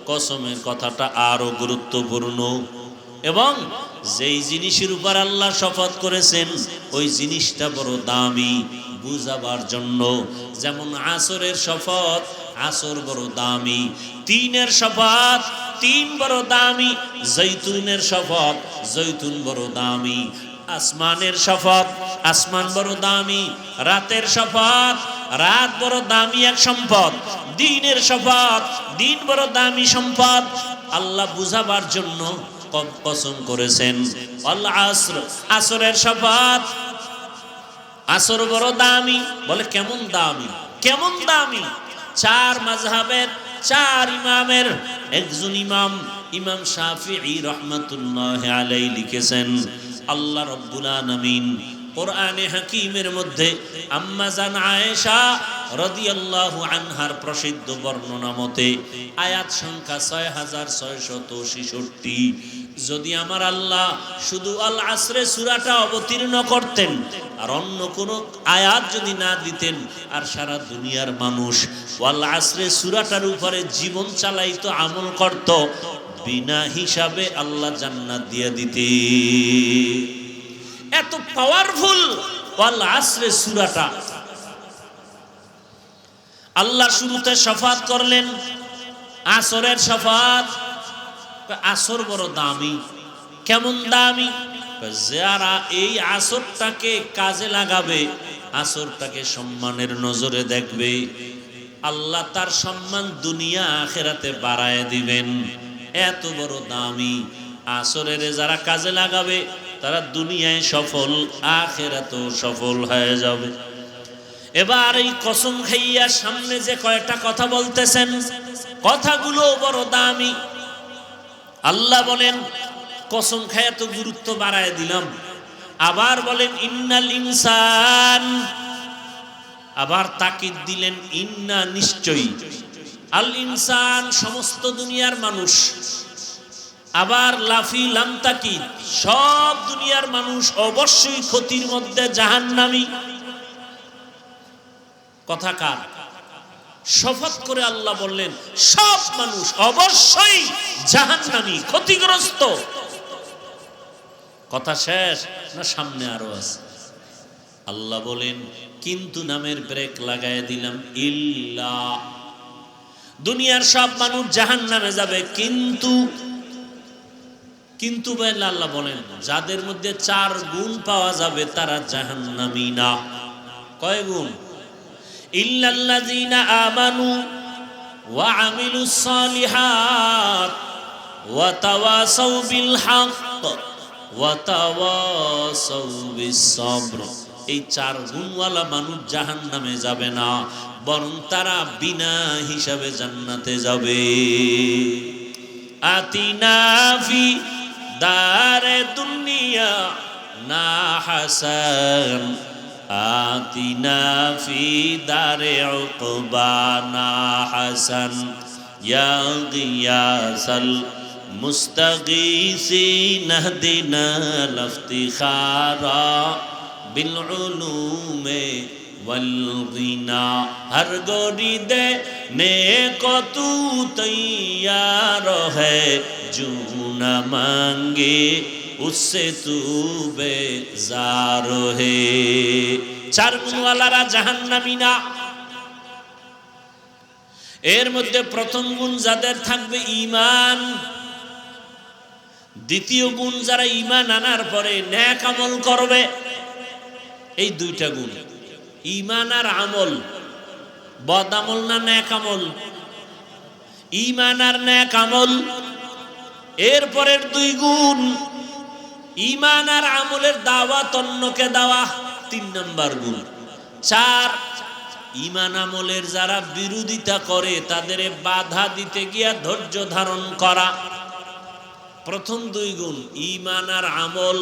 কসমের কথাটা আরো গুরুত্বপূর্ণ। এবং যেই জিনিসের উপর আল্লাহ শপথ করেছেন ওই জিনিসটা বড় দামি, বুঝাবার জন্য। যেমন আসরের শপথ, আসর বড় দামি। তিনের শপথ, তিন বড় দামি। জৈতুনের শপথ, জৈতুন বড় দামি। আসমানের শপথ, আসমান বড় দামি। রাতের শপথ, রাত বড় দামি এক সম্পদ। দিনের শপথ, দিন বড় দামি সম্পদ। আল্লাহ বুঝাবার জন্য কসম করেছেন। আল আসর, আসরের শপথ, আসর বড় দামি। বলে কেমন দামি, কেমন দামি? চার মাযহাবের চার ইমামের একজন ইমাম, ইমাম শাফিঈ রাহমাতুল্লাহি আলাইহি লিখেছেন, আল্লাহ রাব্বুল আলামিন কোরআনে হাকিমের মধ্যে আম্মা জান আয়েশা রাদিয়াল্লাহু আনহার প্রসিদ্ধ বর্ণনা মতে আয়াত সংখ্যা 6666। যদি আমার আল্লাহ শুধু আল আসরে সূরাটা অবতীর্ণ করতেন আর অন্য কোনো আয়াত যদি না দিতেন, আর সারা দুনিয়ার মানুষ আল আসরে সূরাটার উপরে জীবন চালাইতো, আমল করত, বিনা হিসাবে আল্লাহ জান্নাত দিয়ে দিতে। এত পাওয়ারফুল আল আসরে সূরাটা। আল্লাহ শুরুতে শফাত করলেন, আসরের শফাত। আসর বড় দামি। কেমন দামি? যারা এই আসরটাকে কাজে লাগাবে, আসরটাকে সম্মানের নজরে দেখবে, আল্লাহ তার সম্মান দুনিয়া আখিরাতে বাড়ায় দিবেন। এত বড় দামি আসরের যারা কাজে লাগাবে তারা দুনিয়ায় সফল, আখিরাতেও সফল হয়ে যাবে। এবার এই কসম খাইয়া সামনে যে কয়টা কথা বলতেছেন, কথাগুলো বড় দামি। আল্লাহ বলেন কসম খাইয়া তো গুরুত্ব বাড়ায় দিলাম। আবার বলেন ইন্নাল ইনসান, আবার তাকিদ দিলেন ইন্না, নিশ্চয়ই। আল ইনসান, সমস্ত দুনিয়ার মানুষ। আবার লাফি লাম তাকিদ, সব দুনিয়ার মানুষ অবশ্যই ক্ষতির মধ্যে জাহান্নামী। কথা কার? শপথ করে আল্লাহ বললেন সব মানুষ অবশ্যই জাহান্নামী, ক্ষতিগ্রস্ত। কথা শেষ না সামনে আরো আছে? আল্লাহ বলেন কিন্তু নামের ব্রেক লাগায় দিলাম। ইল্লা, দুনিয়ার সব মানুষ জাহান্নামে যাবে, কিন্তু কিন্তু বলে আল্লাহ বলেন যাদের মধ্যে 4 গুণ পাওয়া যাবে তারা জাহান্নামী না। কয় গুণ? ইল্লাল্লাযীনা আমানু ওয়া আমিলুস সালিহাত ওয়া তাওয়াসাউ বিল হক ওয়া তাওয়াসাউ বিস সাবর। এই 4 গুণওয়ালা মানুষ জাহান্নামে যাবে না, বরং তারা বিনা হিসাবে জান্নাতে যাবে। আতিনা ফি দারে দুনিয়া না হাসান, আতিনা ফি দারে উকবানা হাসান, ইয়া গিয়াসাল মুস্তাগীসিন ইহদিনা লফতিখারা বিল উলুমে ওয়াল গিনা। হর গোরি দে নে को तू तैयार है, जो न मांगे उससे तू बेजार है। 4 গুণওয়ালারা জাহান্নামী না। এর মধ্যে প্রথম গুণ যাদের থাকবে ঈমান, দ্বিতীয় গুণ যারা ঈমান আনার পরে নেক আমল করবে। এই 2টা গুণ, ঈমান আর আমল। বদ আমল না নেক আমল? ঈমান আর নেক আমল। এর পরের 2 গুণ ঈমান আর আমলের দাওয়াত অন্যকে দেওয়া, 3 নাম্বার গুণ। 4 ঈমান আমলের যারা বিরোধিতা করে তাদের বাধা দিতে গিয়া ধৈর্য ধারণ করা। প্রথম 2 গুণ ঈমান আর আমল,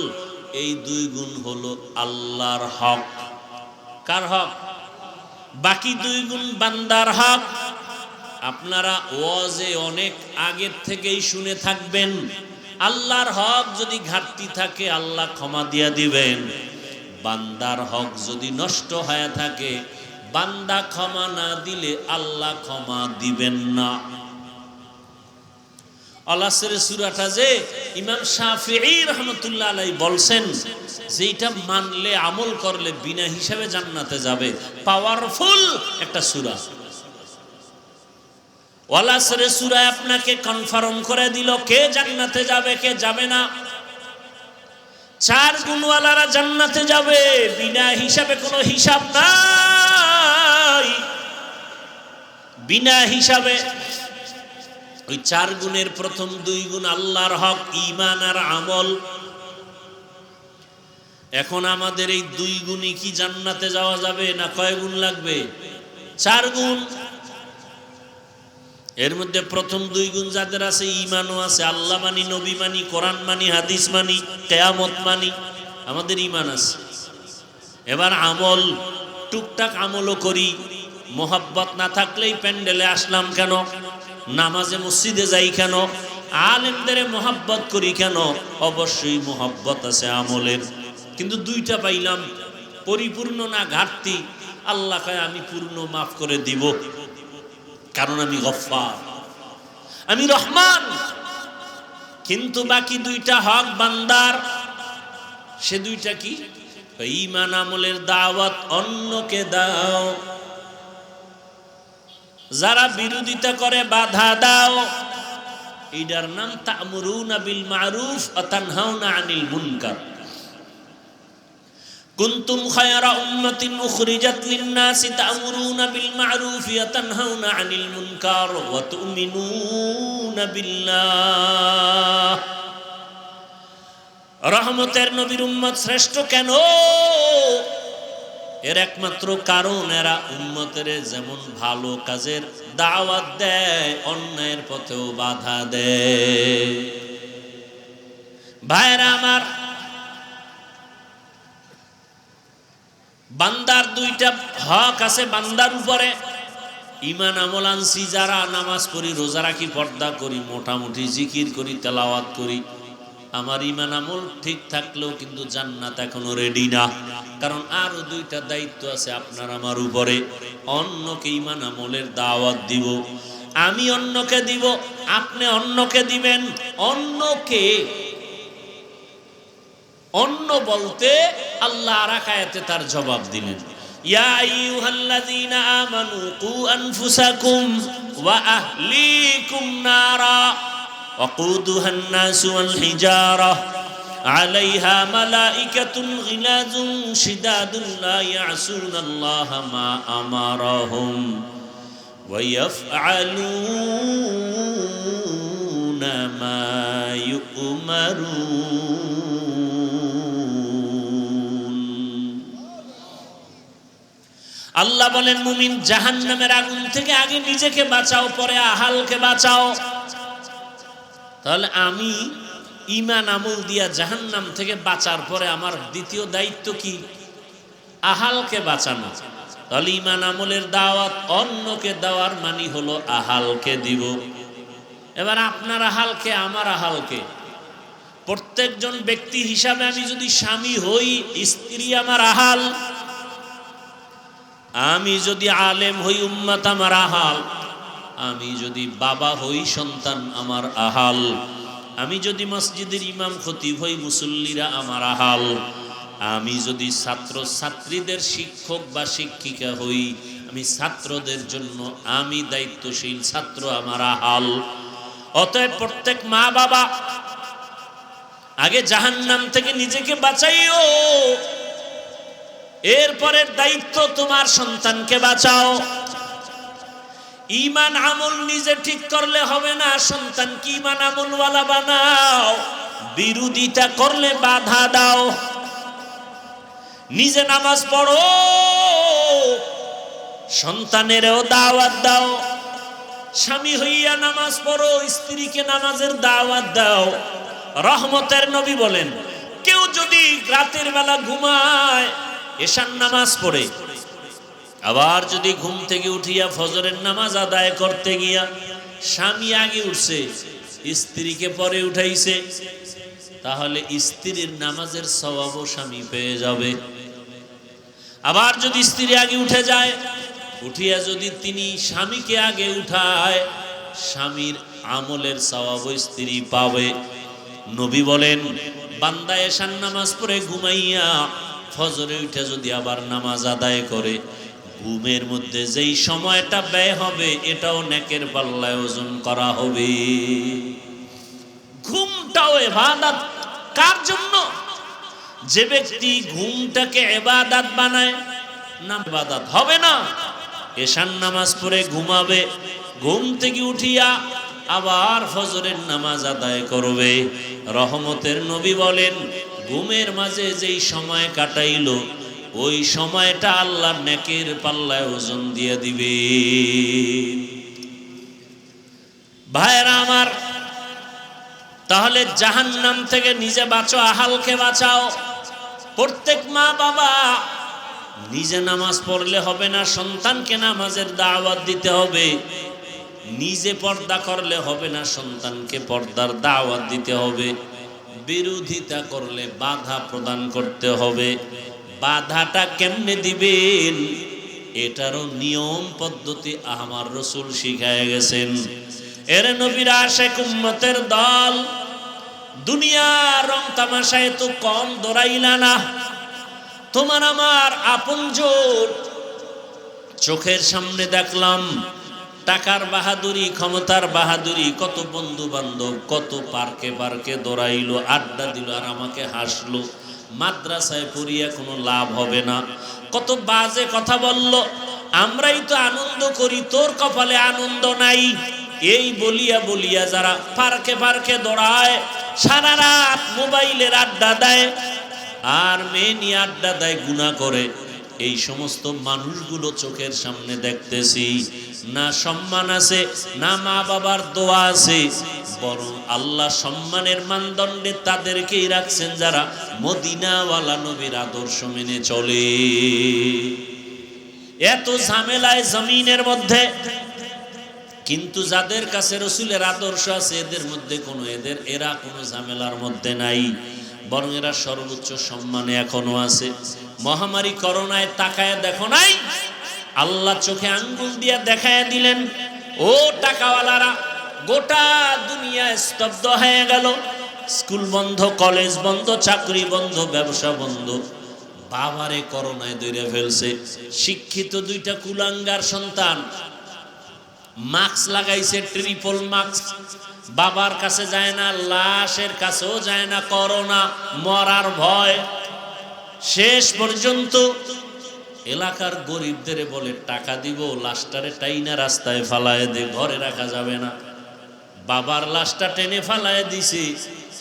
এই 2 গুণ হলো আল্লাহর হক। কার হক? বাকি 2 গুণ বান্দার হক। আপনারা ওয়াজে অনেক আগের থেকেই শুনে থাকবেন, আল্লাহর হক যদি ঘাটতি থাকে আল্লাহ ক্ষমা দিয়া দিবেন। বান্দার হক যদি নষ্ট হয়ে থাকে, বান্দা ক্ষমা না দিলে আল্লাহ ক্ষমা দিবেন না। আল আসরের সূরাটা যে ইমাম শাফিঈ রাহমাতুল্লাহ আলাইহি বলছেন যে এটা মানলে আমল করলে বিনা হিসাবে জান্নাতে যাবে, পাওয়ারফুল একটা সূরা। আল আসরের সূরা আপনাকে কনফার্ম করে দিল কে জান্নাতে যাবে কে যাবে না। 4 গুণওয়ালারা জান্নাতে যাবে, বিনা হিসাবে, কোনো হিসাব নাই, বিনা হিসাবে। ওই 4 গুণের প্রথম 2 গুণ আল্লাহর হক, ঈমান আর আমল। এখন আমাদের এই 2 গুণই কি জান্নাতে যাওয়া যাবে, না কয় গুণ লাগবে? 4 গুণ। এর মধ্যে প্রথম 2 গুণ যাদের আছে, ঈমানও আছে, আল্লাহ মানি, নবী মানি, কোরআন মানি, হাদিস মানি, কিয়ামত মানি, আমাদের ঈমান আছে। এবার আমল, টুকটাক আমলও করি। মোহাব্বত না থাকলেই প্যান্ডেলে আসলাম কেন, নামাজে মসজিদে যাই কেন, আলেমদের মোহাব্বত করি কেন? অবশ্যই মোহাব্বত আছে আমলের, কিন্তু 2টা পাইলাম, পরিপূর্ণ না ঘাটতি। আল্লাহ কয় আমি পূর্ণ মাফ করে দিব, কারণ আমি গফফার, আমি রহমান। কিন্তু বাকি 2টা হক বান্দার। সে 2টা কি? ঈমান আমলের দাওয়াত অন্যকে দাও, যারা বিরোধিতা করে বাধা দাও। এটার নাম তা'মুরুনা বিল মা'রুফ ওয়া তানহাউনা আনিল মুনকার। কুনতুম খায়রা উম্মাতিন উখরিজাত লিন-নাসি তা'মুরুনা বিল মা'রুফ ওয়া তানহাউনা আনিল মুনকার ওয়া তু'মিনুনা বিল্লাহ। রহমতের নবীর উম্মত শ্রেষ্ঠ কেন? এর একমাত্র কারণ এরা উম্মতের যেমন ভালো কাজের দাওয়াত দেয়, অন্যায়ের পথেও বাধা দেয়। ভাইরা আমার, বান্দার 2টা হক আছে বান্দার উপরে। ঈমান আমল আনছি যারা, নামাজ পড়ি, রোজা রাখি, পর্দা করি, মোটামুটি জিকির করি, তেলাওয়াত করি, আমার ঈমান আমল ঠিক থাকলেও কিন্তু জান্নাত এখনো রেডি না। কারণ আরো 2টা দায়িত্ব আছে আপনার আমার উপরে। অন্যকে ঈমান আমলের দাওয়াত দিব, আমি অন্যকে দিব, আপনি অন্যকে দিবেন। অন্যকে, অন্য বলতে আল্লাহ আর এক আয়াতে তার জবাব দিলেন, ইয়া আইয়ুহাল্লাযীনা আমানু কু আনফুসাকুম ওয়া আহলিকুম নারা وقودها الناس والحجارة عليها ملائكة غلاظ شداد لا يعصون الله ما أمرهم ويفعلون ما يؤمرون। আল্লাহ বলেন, মুমিন জাহান্নামের আগুন থেকে আগে নিজেকে বাঁচাও, পরে আহালকে বাঁচাও। তাহলে আমি ঈমান আমল দিয়া জাহান্নাম থেকে বাঁচার পরে আমার দ্বিতীয় দায়িত্ব কি? আহালকে বাঁচানো। তাহলে ঈমান আমলের দাওয়াত অন্যকে দেওয়ার মানে হলো আহালকে দিব। এবার আপনার আহালকে, আমার আহালকে, প্রত্যেকজন ব্যক্তি হিসাবে আমি যদি স্বামী হই, স্ত্রী আমার আহাল। আমি যদি আলেম হই, উম্মত আমার আহাল। আমি যদি বাবা হই, সন্তান আমার আহাল। আমি যদি মসজিদের ইমাম খতিব হই, মুসল্লিরা আমার আহাল। আমি যদি ছাত্র ছাত্রীদের শিক্ষক বা শিক্ষিকা হই, আমি ছাত্রদের জন্য আমি দায়িত্বশীল, ছাত্র আমার আহাল। অতএব প্রত্যেক মা বাবা আগে জাহান্নাম থেকে নিজেকে বাঁচাইও, এরপরের দায়িত্ব তোমার সন্তানকে বাঁচাও। ঈমান আমল নিজে ঠিক করলে হবে না, সন্তানকে ঈমান আমলওয়ালা বানাও। বিরোধিতা করলে বাধা দাও। নিজে নামাজ পড়ো, সন্তানেরও দাওয়াত দাও। স্বামী হইয়া নামাজ পড়ো, স্ত্রীকে নামাজের দাওয়াত দাও। রহমতের নবী বলেন, কেউ যদি রাতের বেলা ঘুমায়, এশার নামাজ পড়ে, আবার যদি ঘুম থেকে উঠিয়া ফজরের নামাজ আদায় করতে গিয়া স্বামী আগে উঠছে, স্ত্রীকে পরে উঠাইছে, তাহলে স্ত্রীর নামাজের সওয়াবও স্বামী পেয়ে যাবে। আবার যদি স্ত্রী আগে উঠে যায়, উঠিয়া যদি তিনি স্বামীকে আগে উঠায়, স্বামীর আমলের সওয়াবও স্ত্রী পাবে। নবী বলেন, বান্দা এশার নামাজ পড়ে ঘুমাইয়া ফজরে উঠে যদি আবার নামাজ আদায় করে, ঘুমের মধ্যে যেই সময়টা ব্যয় হবে, এটাও নেকের পাল্লায় ওজন করা হবে। ঘুমটাও ইবাদত। কার জন্য? যে ব্যক্তি ঘুমটাকে ইবাদত বানায়, না ইবাদত হবে না। এশার নামাজ পড়ে ঘুমাবে, ঘুম থেকে উঠিয়া আবার ফজরের নামাজ আদায় করবে। রহমতের নবী বলেন, ঘুমের মাঝে যেই সময় কাটাইলো ওই সময়টা আল্লাহর নেকের পাল্লায় ওজন দিয়ে দিবে। ভাইরা আমার, তাহলে জাহান্নাম থেকে নিজে বাঁচো, আহালকে বাঁচাও। প্রত্যেক মা বাবা নিজে নামাজ পড়লে হবে না, সন্তানকে নামাজের দাওয়াত দিতে হবে। নিজে পর্দা করলে হবে না, সন্তানকে পর্দার দাওয়াত দিতে হবে। বিরোধিতা করলে বাধা প্রদান করতে হবে। বাধাটা কেমনে দিবেন এটারও নিয়ম পদ্ধতি আমার রাসূল শিখায় গেছেন। এর নবীর আশিক উম্মতের দল, দুনিয়ার রং তামাশায় তো কম দৌড়াইলা না। তোমার আমার আপনজন চোখের সামনে দেখলাম টাকার বাহাদুরি, ক্ষমতার বাহাদুরি, কত বন্ধু বান্ধব কত পার্কে পার্কে দৌড়াইলো, আড্ডা দিল আর আমাকে হাসলো। মাদ্রাসায় পড়িয়া কোনো লাভ হবে না, কত বাজে কথা বলল, আমরাই তো আনন্দ করি, তোর কপালে আনন্দ নাই। এই বলিয়া বলিয়া যারা পার্কে পার্কে দৌড়ায়, সারা রাত মোবাইলের আড্ডা দেয় আর মেয়ে নিয়ে আড্ডা দেয়, গুনাহ করে, এই সমস্ত মানুষগুলো চোখের সামনে দেখতেছি। না সম্মান আছে, না মা বাবার দোয়া আছে, বরং আল্লাহ সম্মানের মানদণ্ডে তাদেরকেই রাখছেন যারা মদিনাওয়ালা নবীর আদর্শ মেনে চলে। এত ঝামেলায় জমিনের মধ্যে, কিন্তু যাদের কাছে রাসূলের আদর্শ আছে এদের মধ্যে কোনো এরা কোনো ঝামেলার মধ্যে নাই, বরং এরা সর্বোচ্চ সম্মানে এখনো আছে। মহামারী করোনায় তাকায় দেখো নাই, আল্লাহ চোখে আঙ্গুল দিয়া দেখায় দিলেন, ও টাকাওয়ালারা, গোটা দুনিয়া স্তব্ধ হয়ে গেল। স্কুল বন্ধ, কলেজ বন্ধ, চাকরি বন্ধ, ব্যবসা বন্ধ। বাবারে করোনায় ধরে ফেলছে। শিক্ষিত দুইটা কুলাঙ্গার সন্তান মাস্ক লাগাইছে, ট্রিপল মাস্ক, বাবার কাছে যায় না, লাশের কাছেও যায় না, করোনা মরার ভয়। শেষ পর্যন্ত এলাকার গরিবদের বলে টাকা দিব, লাশটারে টাইনা রাস্তায় ফালায় দে, ঘরে রাখা যাবে না। বাবার লাশটা টেনে ফালায় দিছে।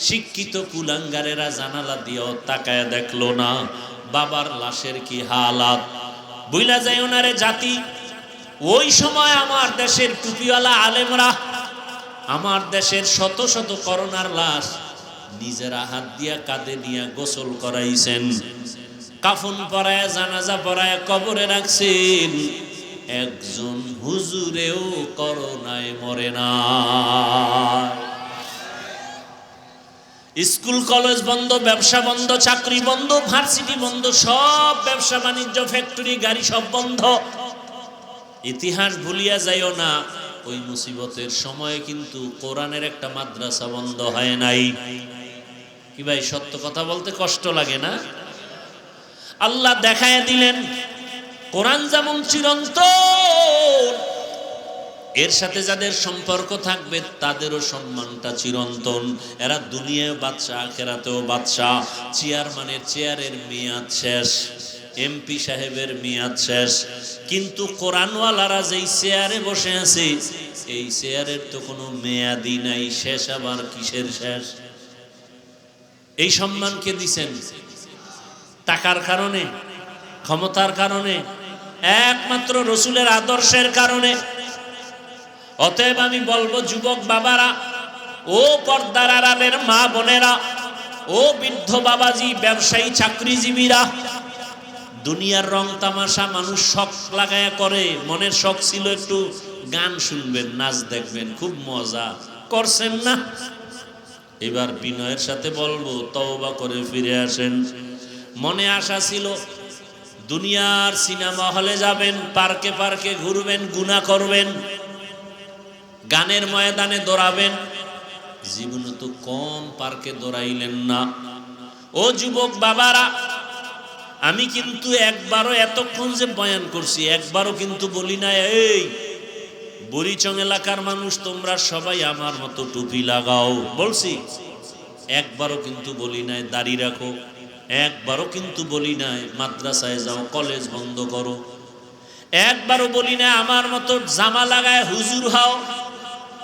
শিক্ষিত কুলাঙ্গারেরা জানালা দিয়েও তাকায় দেখলো না বাবার লাশের কি হালাত। বুইলা যায় ওনারে জাতি, ওই সময় আমার দেশের টুপিওয়ালা আলেমরা আমার দেশের শত শত করোনার লাশ নিজেরা হাত দিয়া কাঁধে নিয়ে গোসল করাইছেন, কাফন পরায়া জানাজা পরায়া কবরে রাখছেন। একজন হুজুরেও করোনায় মরে না। স্কুল কলেজ বন্ধ, ব্যবসা বন্ধ, চাকরি বন্ধ, ভার্সিটি বন্ধ, সব ব্যবসা বাণিজ্য, ফ্যাক্টরি, গাড়ি সব বন্ধ। ইতিহাস ভুলিয়া যাইও না, ওই মুসিবতের সময় কিন্তু কোরআনের একটা মাদ্রাসা বন্ধ হয় নাই। কি ভাই, সত্য কথা বলতে কষ্ট লাগে না? আল্লাহ দেখায় দিলেন কোরআন যেমন চিরন্তন, এর সাথে যাদের সম্পর্ক থাকবে তাদেরও সম্মানটা চিরন্তন। এরা দুনিয়ায় বাদশা, আখিরাতেও বাদশা। চেয়ারম্যানের চেয়ারের মেয়াদ শেষ, এমপি সাহেবের মেয়াদ শেষ, কিন্তু কোরআনওয়ালারা যেই চেয়ারে বসে আছে এই চেয়ারের তো কোনো মেয়াদই নাই। শেষ আবার কিসের শেষ? এই সম্মান কে দিছেন? টাকার কারণে, ক্ষমতার কারণে? একমাত্র রাসূলের আদর্শের কারণে। অতএব আমি বলবো যুবক বাবারা, ও পর্দার আড়ালের মা বোনেরা, ও বৃদ্ধ বাবাজি, ব্যবসায়ী, চাকরিজীবীরা, দুনিয়ার রং তামাশা মানুষ শখ লাগায়া করে। মনের শখ ছিল একটু গান শুনবেন, নাচ দেখবেন, খুব মজা করছেন না? এবার বিনয়ের সাথে বলবো তওবা করে ফিরে আসেন। মনে আশা ছিল দুনিয়ার সিনেমা হলে যাবেন, পার্কে পার্কে ঘুরবেন, গুনাহ করবেন, গানের ময়দানে দৌড়াবেন। জীবনে তো কম পার্কে দৌড়াইলেন না। ও যুবক বাবারা, আমি কিন্তু একবারও এতক্ষণ যে বয়ান করছি একবারও কিন্তু বলি না এই বুড়িচং এলাকার মানুষ তোমরা সবাই আমার মতো টুপি লাগাও, বলছি? একবারও কিন্তু বলি নাই দাড়ি রাখো, একবারও কিন্তু বলি নাই মাদ্রাসায় যাও, কলেজ বন্ধ করো। একবারও বলি না আমার মতো জামা লাগায় হুজুর হও,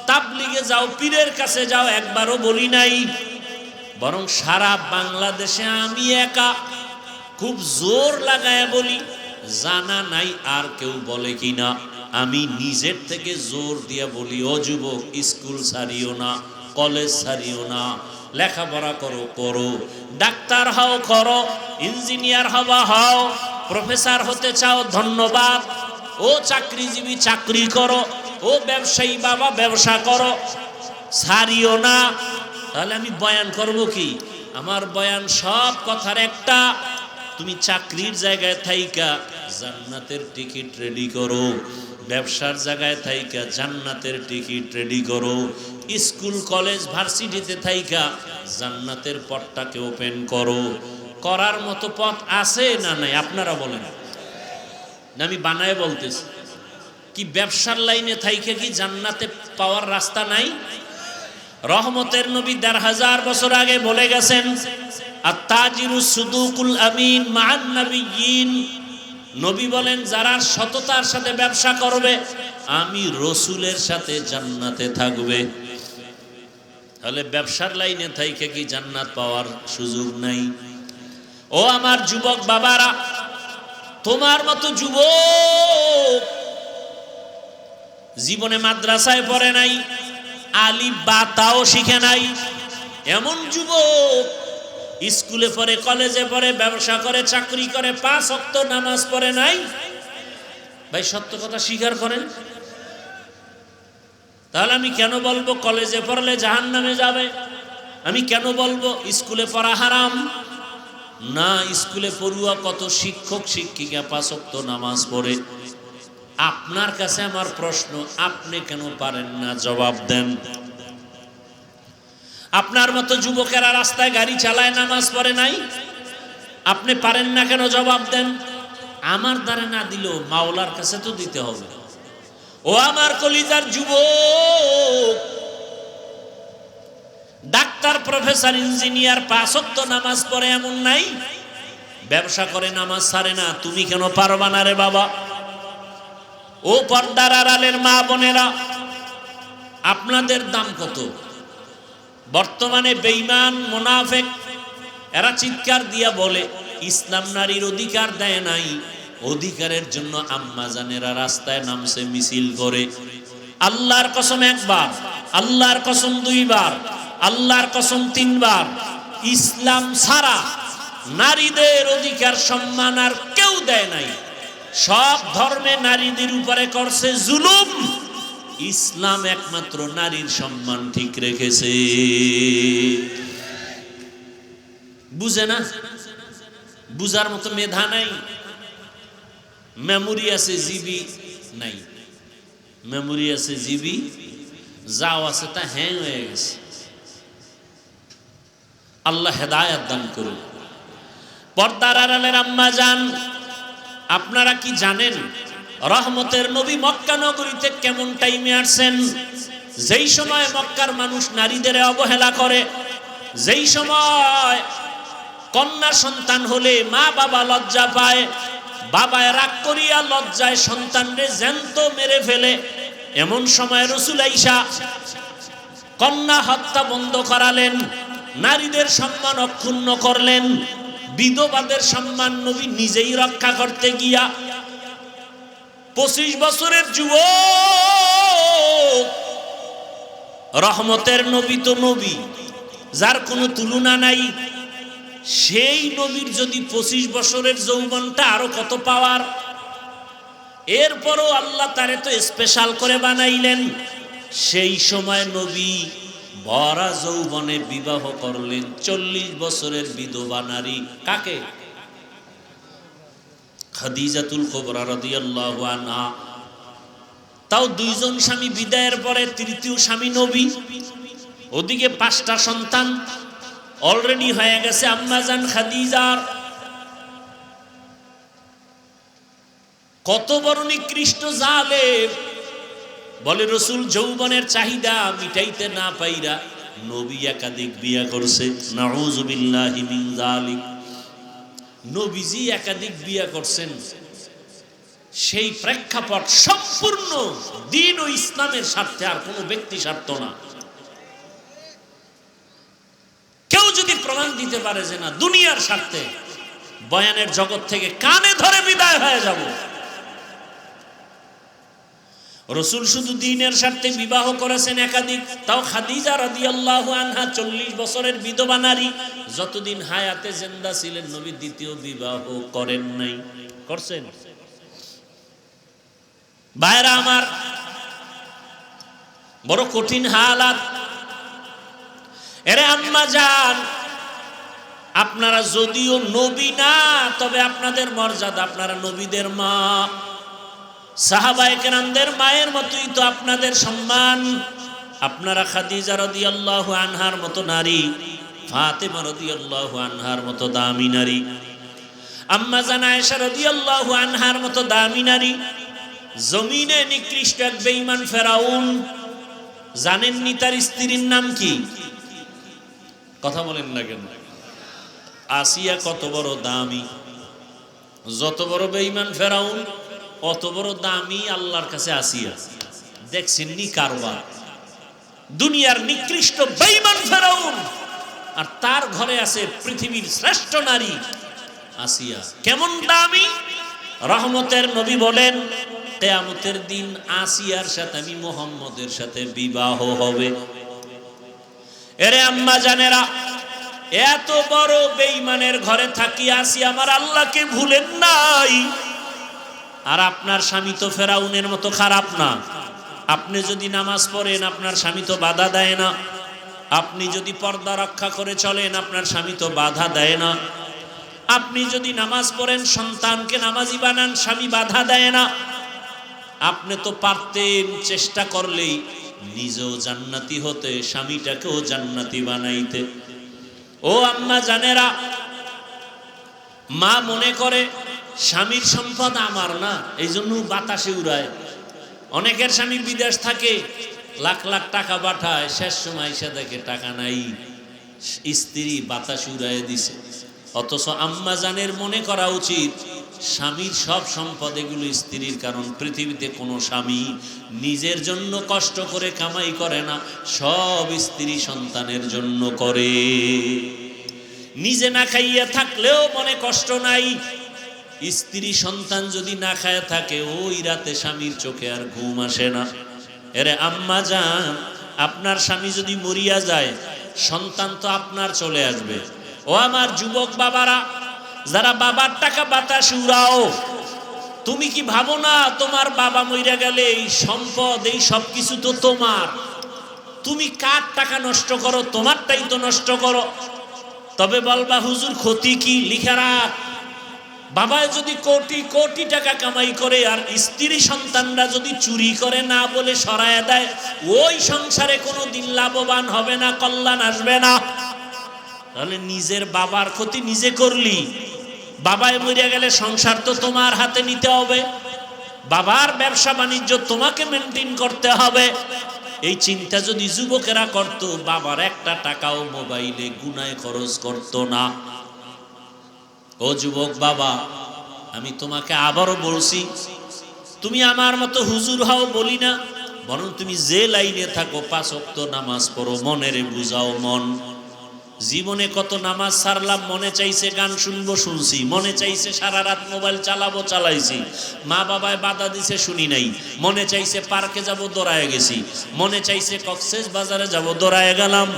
তাবলিগে যাও, পীরের কাছে যাও, একবারও বলি নাই। বরং সারা বাংলাদেশে আমি একা খুব জোর লাগায় বলি, জানা নাই আর কেউ বলে কিনা, আমি নিজের থেকে জোর দিয়ে বলি, ও যুবক, স্কুল ছাড়িও না, কলেজ ছাড়িও না, লেখাপড়া করো, করো, ডাক্তার হও করো, ইঞ্জিনিয়ার হওয়া হও, প্রফেসর হতে চাও ধন্যবাদ, ও চাকরিজীবী চাকরি করো, ও ব্যবসায়ী বাবা ব্যবসা করো, ছাড়িও না। তাহলে আমি বয়ান করব কি? আমার বয়ান সব কথার একটা, তুমি চাকরির জায়গায় থাইকা জান্নাতের টিকিট রেডি করো, ব্যবসার জায়গায় থাইকা জান্নাতের টিকিট রেডি করো, স্কুল কলেজ ভার্সিটিতে থাইকা জান্নাতের পথটাকে ওপেন করো। করার মতো পথ আছে না নাই আপনারা বলেন? আমি বানায় বলতেছি, কি ব্যবসার লাইনে থাইকা কি জান্নাতে পাওয়ার রাস্তা নাই? রহমতের নবী ১৫০০ বছর আগে বলে গেছেন, আত-তাজিরু সুদুকুল আমিন মা'আন নাবিয়্যিন। নবী বলেন, যারা সততার সাথে ব্যবসা করবে আমি রসুলের সাথে জান্নাতে থাকবে। তাহলে ব্যবসার লাইনে থাইকে কি জান্নাত পাওয়ার সুযোগ নাই? ও আমার যুবক বাবারা, তোমার মতো যুবক জীবনে মাদ্রাসায় পড়ে নাই, আলিফ বা তাও শিখে নাই, এমন যুবক স্কুলে পড়ে, কলেজে পড়ে, ব্যবসা করে, চাকরি করে, 5 ওয়াক্ত নামাজ পড়ে নাই। ভাই সত্য কথা স্বীকার করেন। তাহলে আমি কেন বলবো কলেজে পড়লে জাহান্নামে যাবে? আমি কেন বলবো স্কুলে পড়া হারাম? না, স্কুলে পড়ুয়া কত শিক্ষক শিক্ষিকা 5 ওয়াক্ত নামাজ পড়ে। আপনার কাছে আমার প্রশ্ন, আপনি কেন পারেন না? জবাব দেন। আপনার মতো যুবকেরা রাস্তায় গাড়ি চালায়, নামাজ পড়ে নাই, আপনি পারেন না কেন? জবাব দেন। আমার দ্বারা না দিলেও মাওলার কাছে তো দিতে হবে। ও আমার কলিজার যুবক, ডাক্তার, প্রফেসর, ইঞ্জিনিয়ার 5 ওয়াক্ত নামাজ পড়ে এমন নাই, ব্যবসা করে নামাজ ছাড়ে না, তুমি কেন পারবা না রে বাবা? ও পর্দার আড়ালের মা বোনেরা, আপনাদের দাম কত? বর্তমানে বেঈমান মুনাফিক এরা চিৎকার দিয়া বলে, ইসলাম নারীর অধিকার দেয় নাই, অধিকারের জন্য আম্মা জানেরা রাস্তায় নামছে, মিছিল করে। আল্লাহর কসম একবার, আল্লাহর কসম 2 বার, আল্লাহর কসম 3 বার, ইসলাম ছাড়া নারীদের অধিকার সম্মান আর কেউ দেয় নাই। সব ধর্মে নারীদের উপরে করছে জুলুম, ইসলাম একমাত্র নারীর সম্মান ঠিক রেখেছে। বুঝে না? বুঝার মতো মেধা নাই, মেমোরি আছে, জিবি নাই। মেমোরি আছে, জিবি যাও আছে, তা হ্যাং হয়ে গেছে। আল্লাহ হেদায়েত দান করুন। পর্দার আড়ালের আম্মা জান, আপনারা কি জানেন রহমতের নবী মক্কা নগরীতে কেমন টাইমে আসছেন? যেই সময় মক্কার মানুষ নারীদের অবহেলা করে, যেই সময় কন্যা সন্তান হলে মা বাবা লজ্জা পায়, বাবায় রাগ করিয়া লজ্জায় সন্তানরে জ্যান্ত মেরে ফেলে, এমন সময় রাসূল আয়েশা কন্যা হত্যা বন্ধ করালেন, নারীদের সম্মান অক্ষুণ্ণ করলেন, বিধবাদের সম্মান নবী নিজেই রক্ষা করতে গিয়া 25 বছরের যুবক, রহমতের নবী তো নবী, যার কোনো তুলনা নাই, সেই নবীর যদি 25 বছরের যৌবনটা আরো কত পাওয়ার। এরপরও আল্লাহ তারে তো স্পেশাল করে বানাইলেন। সেই সময় নবী ভরা যৌবনে বিবাহ করলেন 40 বছরের বিধবা নারী। কাকে? খাদিজাতুল কুবরা রাদিয়াল্লাহু আনহা। তাও 2 জন স্বামী বিদায়ের পরে 3য় স্বামী নবী। ওদিকে 5টা সন্তান অলরেডি হয়ে গেছে আম্মাজান খাদিজার। কত বড় নিকৃষ্ট জালেম! বলে রাসূল যৌবনের চাহিদা মিটাইতে না পাইরা নবী একাধিক বিয়া করছে। নাউযুবিল্লাহি মিন যালিক। নবীজি একাধিক বিয়ে করছেন, সেই প্রেক্ষাপট সম্পূর্ণ দ্বীন ও ইসলামের স্বার্থে, আর কোনো ব্যক্তি স্বার্থ না। কেউ যদি প্রমাণ দিতে পারে যে না দুনিয়ার স্বার্থে, বয়ানের জগৎ থেকে কানে ধরে বিদায় হয়ে যাব। রাসূল শুধু দ্বীনের স্বার্থে বিবাহ করেছেন একাধিক, তাও খাদিজা রাদিয়াল্লাহু আনহা 40 বছরের বিধবা নারী, যতদিন হায়াতে জিন্দা ছিলেন নবী দ্বিতীয় বিবাহ করেন নাই। করছেন? ভাইরা আমার, বড় কঠিন হালাত। এরে আম্মা জান, আপনারা যদিও নবী না, তবে আপনাদের মর্যাদা, আপনারা নবীদের মা, সাহাবায়ে কেরামদের মায়ের মতোই তো আপনাদের সম্মান। আপনারা খাদিজা রাদিয়াল্লাহু আনহার মতো নারী, ফাতেমা রাদিয়াল্লাহু আনহার মতো দামি নারী, আম্মা জান আয়েশা রাদিয়াল্লাহু আনহার মতো দামি নারী। জমিনে নিকৃষ্ট এক বেঈমান ফেরাউন, জানেননি তার স্ত্রীর নাম কি? কথা বলেন না কেন? আসিয়া কত বড় দামি, যত বড় বেঈমান ফেরাউন অত বড় দামি আল্লাহর কাছে আসিয়া। দেখছেননি কারবার? দুনিয়ার নিকৃষ্ট বেঈমান ফেরাউন, আর তার ঘরে আছে পৃথিবীর শ্রেষ্ঠ নারী আসিয়া। কেমন দামি! রহমতের নবী বলেন, কিয়ামতের দিন আসিয়ার সাথে আমি মুহাম্মদের সাথে বিবাহ হবে। এরে আম্মা জানেরা, এত বড় বেঈমানের ঘরে থাকি আসিয়া আমার আল্লাহকে ভুলেন নাই। আর আপনার স্বামী তো ফেরাউনের মতো খারাপ না। আপনি যদি নামাজ পড়েন, আপনার স্বামী তো বাধা দেয় না। আপনি যদি পর্দা রক্ষা করে চলেন, আপনার স্বামী তো বাধা দেয় না। আপনি যদি নামাজ পড়েন, সন্তানকে নামাজি বানান, স্বামী বাধা দেয় না। আপনি তো পারতেন চেষ্টা করলেই নিজেও জান্নাতি হতে, স্বামীটাকেও জান্নাতি বানাইতে। ও আম্মা জানেরা, মা মনে করে স্বামীর সম্পদ আমার না, এই জন্য বাতাসে উড়ায়। অনেকের স্বামী বিদেশ থাকে, লাখ লাখ টাকা পাঠায়, শেষ সময় এসে দেখে টাকা নাই, স্ত্রী বাতাসে উড়ায় দিছে। অথচ আম্মা জানের মনে করা উচিত স্বামীর সব সম্পদ এগুলো স্ত্রীর, কারণ পৃথিবীতে কোনো স্বামী নিজের জন্য কষ্ট করে কামাই করে না, সব স্ত্রী সন্তানের জন্য করে। নিজে না খাইয়া থাকলেও মনে কষ্ট নাই, স্ত্রী সন্তান যদি না খায় থাকে, ওই রাতে স্বামীর চোখে আর ঘুম আসে না। এরে আম্মা জান, আপনার স্বামী যদি মরিয়া যায়, সন্তান তো আপনার চলে আসবে। ও আমার যুবক বাবারা, যারা বাবার টাকা বাতাসে উড়াও, তুমি কি ভাবো না তোমার বাবা মইরা গেলে এই সম্পদ, এই সব কিছু তো তোমার? তুমি কার টাকা নষ্ট করো? তোমারটাই তো নষ্ট করো। তবে বলবা হুজুর ক্ষতি কি? লিখে রাখ, বাবায় যদি কোটি কোটি টাকা কামাই করে আর স্ত্রী সন্তানরা যদি চুরি করে না বলে সরায়া দেয়, ওই সংসারে কোনো দিন লাভবান হবে না, কল্যাণ আসবে না। তাহলে নিজের বাবার ক্ষতি নিজে করলি। বাবায় মরিয়া গেলে সংসার তো তোমার হাতে নিতে হবে, বাবার ব্যবসা বাণিজ্য তোমাকে মেনটেন করতে হবে। এই চিন্তা যদি যুবকেরা করত, বাবার একটা টাকাও মোবাইলে গুনায় খরচ করত না। ও যুবক বাবা, আমি তোমাকে আবারও বলছি, তুমি আমার মতো হুজুর হও বলি না, বরং তুমি যে লাইনে থাকো 5 ওয়াক্ত নামাজ পড়ো, মনেরে বুঝাও মন। জীবনে কত নামাজ ছাড়লাম, মনে চাইছে গান শুনবো, শুনছি, মনে চাইছে সারা রাত মোবাইল চালাবো, চালাইছি, মা বাবায় বাধা দিছে, শুনি নাই, মনে চাইছে পার্কে যাব, দৌড়ায় গেছি, মনে চাইছে কক্সেস বাজারে যাব, দৌড়ায় গেলাম।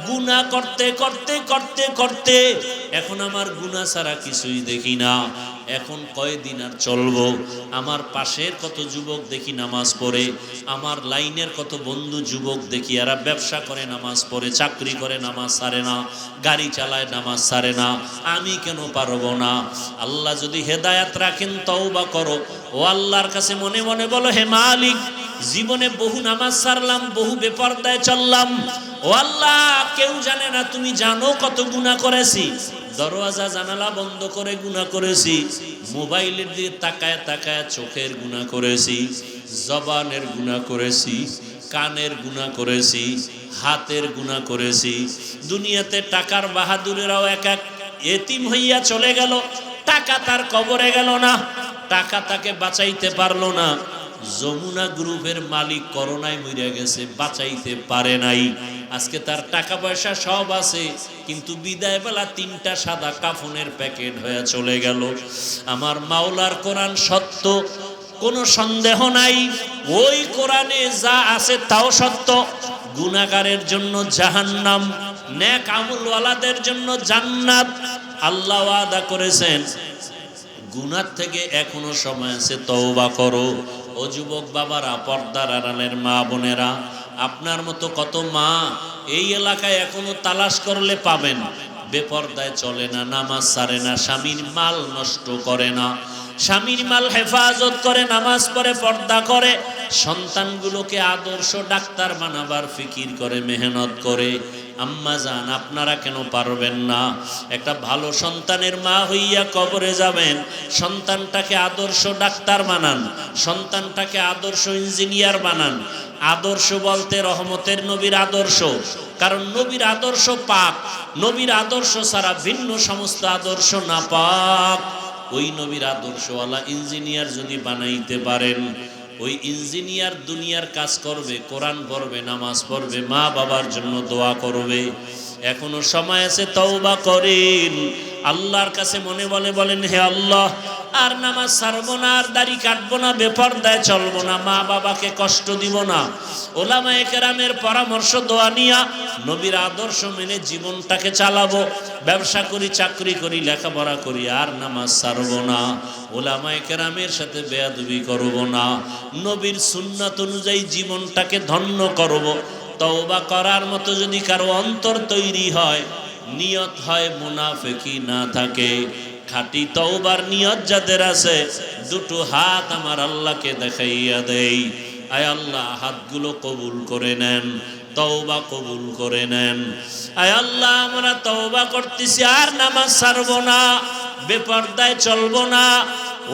গুনাহ করতে করতে করতে করতে এখন আমার গুনাহ ছাড়া কিছুই দেখি না। এখন কয়দিন আর চলবো? আমার পাশের কত যুবক দেখি নামাজ পড়ে, আমার লাইনের কত বন্ধু যুবক দেখি, এরা ব্যবসা করে নামাজ পড়ে, চাকরি করে নামাজ ছাড়ে না, গাড়ি চালায় নামাজ ছাড়ে না। আমি কেন পারবো না? আল্লাহ যদি হেদায়াত রাখেন, তওবা করো। ও আল্লাহর কাছে মনে মনে বলো, হে মালিক, জীবনে বহু নামাজ ছাড়লাম, বহু বেপরদায় চললাম। ও আল্লাহ, কেউ জানে না, তুমি জানো কত গুনাহ করেছি। দরওয়াজা জানালা বন্ধ করে গুনাহ করেছি, মোবাইলের দিকে তাকায় তাকায় চোখের গুনাহ করেছি, জবানের গুনাহ করেছি, কানের গুনাহ করেছি, হাতের গুনাহ করেছি। দুনিয়াতে টাকার বাহাদুরেরাও এক এক এতিম হইয়া চলে গেল, টাকা তার কবরে গেল না, টাকা তাকে বাঁচাইতে পারলো না। যমুনা গ্রুপের মালিক করোনায় মরে গেছে, বাঁচাইতে পারে নাই। আজকে তার টাকা পয়সা সব আছে, কিন্তু বিদায় বেলা 3টা সাদা কাফনের প্যাকেট হয়ে চলে গেল। আমার মাওলার কোরআন সত্য, কোনো সন্দেহ নাই। ওই কোরআনে যা আছে তাও সত্য। গুনাহগারের জন্য জাহান্নাম, নেক আমলওয়ালাদের জন্য জান্নাত। আল্লাহ ওয়াদা করেছেন, গুনাহ থেকে এখনো সময় আছে, তওবা করো। ও যুবক বাবারা, পর্দার আড়ালের মা বোনেরা, আপনার মতো কত মা এই এলাকায় এখনো তালাশ করলে পাবেন, বেপর্দায় চলে না, নামাজ ছাড়ে না, স্বামীর মাল নষ্ট করে না, স্বামীর মাল হেফাজত করে, নামাজ পড়ে, পর্দা করে, সন্তানগুলোকে আদর্শ ডাক্তার বানাবার ফিকির করে, মেহনত করে। আম্মা জান, আপনারা কেন পারবেন না? একটা ভালো সন্তানের মা হইয়া কবরে যাবেন, সন্তানটাকে আদর্শ ডাক্তার বানান, সন্তানটাকে আদর্শ ইঞ্জিনিয়ার বানান। আদর্শ বলতে রহমতের নবীর আদর্শ, কারণ নবীর আদর্শ পাক, নবীর আদর্শ ছাড়া ভিন্ন সমস্ত আদর্শ না পাক। ওই নবীর আদর্শওয়ালা ইঞ্জিনিয়ার যদি বানাইতে পারেন, ওই ইঞ্জিনিয়ার দুনিয়ার কাজ করবে, কোরআন পড়বে, নামাজ পড়বে, মা বাবার জন্য দোয়া করবে। এখনো সময় আছে, তওবা করেন। আল্লাহর কাছে মনে বলে বলেন, হে আল্লাহ, আর নামাজ ছাড়বো না, আর দাড়ি কাটবো না, বেপরদায় চলবো না, মা বাবাকে কষ্ট দিব না। ওলামায়ে কেরামের পরামর্শ, দোয়া নিয়া নবীর আদর্শ মেনে জীবনটাকে চালাবো। ব্যবসা করি, চাকরি করি, লেখাপড়া করি, আর নামাজ ছাড়বো না, ওলামায়ে কেরামের সাথে বেয়াদবি করব না, নবীর সুন্নাত অনুযায়ী জীবনটাকে ধন্য করব। তওবা করার মতো যদি কারো অন্তর তৈরি হয়, নিয়ত হয় মুনাফিকি না থাকে, খাঁটি তওবার নিয়ত যাদের আছে, দুটো হাত আমার আল্লাহকে দেখাইয়া দেই। আয় আল্লাহ, হাতগুলো কবুল করে নেন, তওবা কবুল করে নেন। আয় আল্লাহ, আমরা তওবা করতেছি, আর নামাজ ছাড়বো না, বেপরদায় চলবো না,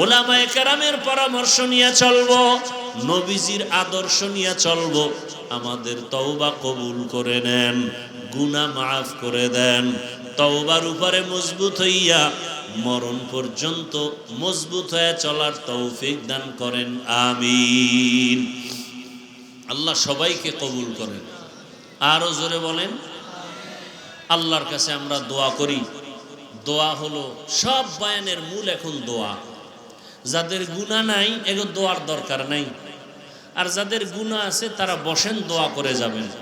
ওলামায়ে কেরামের পরামর্শ নিয়ে চলবো, নবীজির আদর্শ নিয়ে চলবো। আমাদের তওবা কবুল করে নেন, গুনাহ মাফ করে দেন। তওবার উপরে মজবুত হইয়া মরণ পর্যন্ত মজবুত হয়ে চলার তৌফিক দান করেন, আমিন। আল্লাহ সবাইকে কবুল করেন। আরো জোরে বলেন। আল্লাহর কাছে আমরা দোয়া করি। দোয়া হলো সব বয়ানের মূল। এখন দোয়া, যাদের গুনাহ নাই এগো দোয়ার দরকার নাই, আর যাদের গুনাহ আছে তারা বসেন, দোয়া করে যাবেন।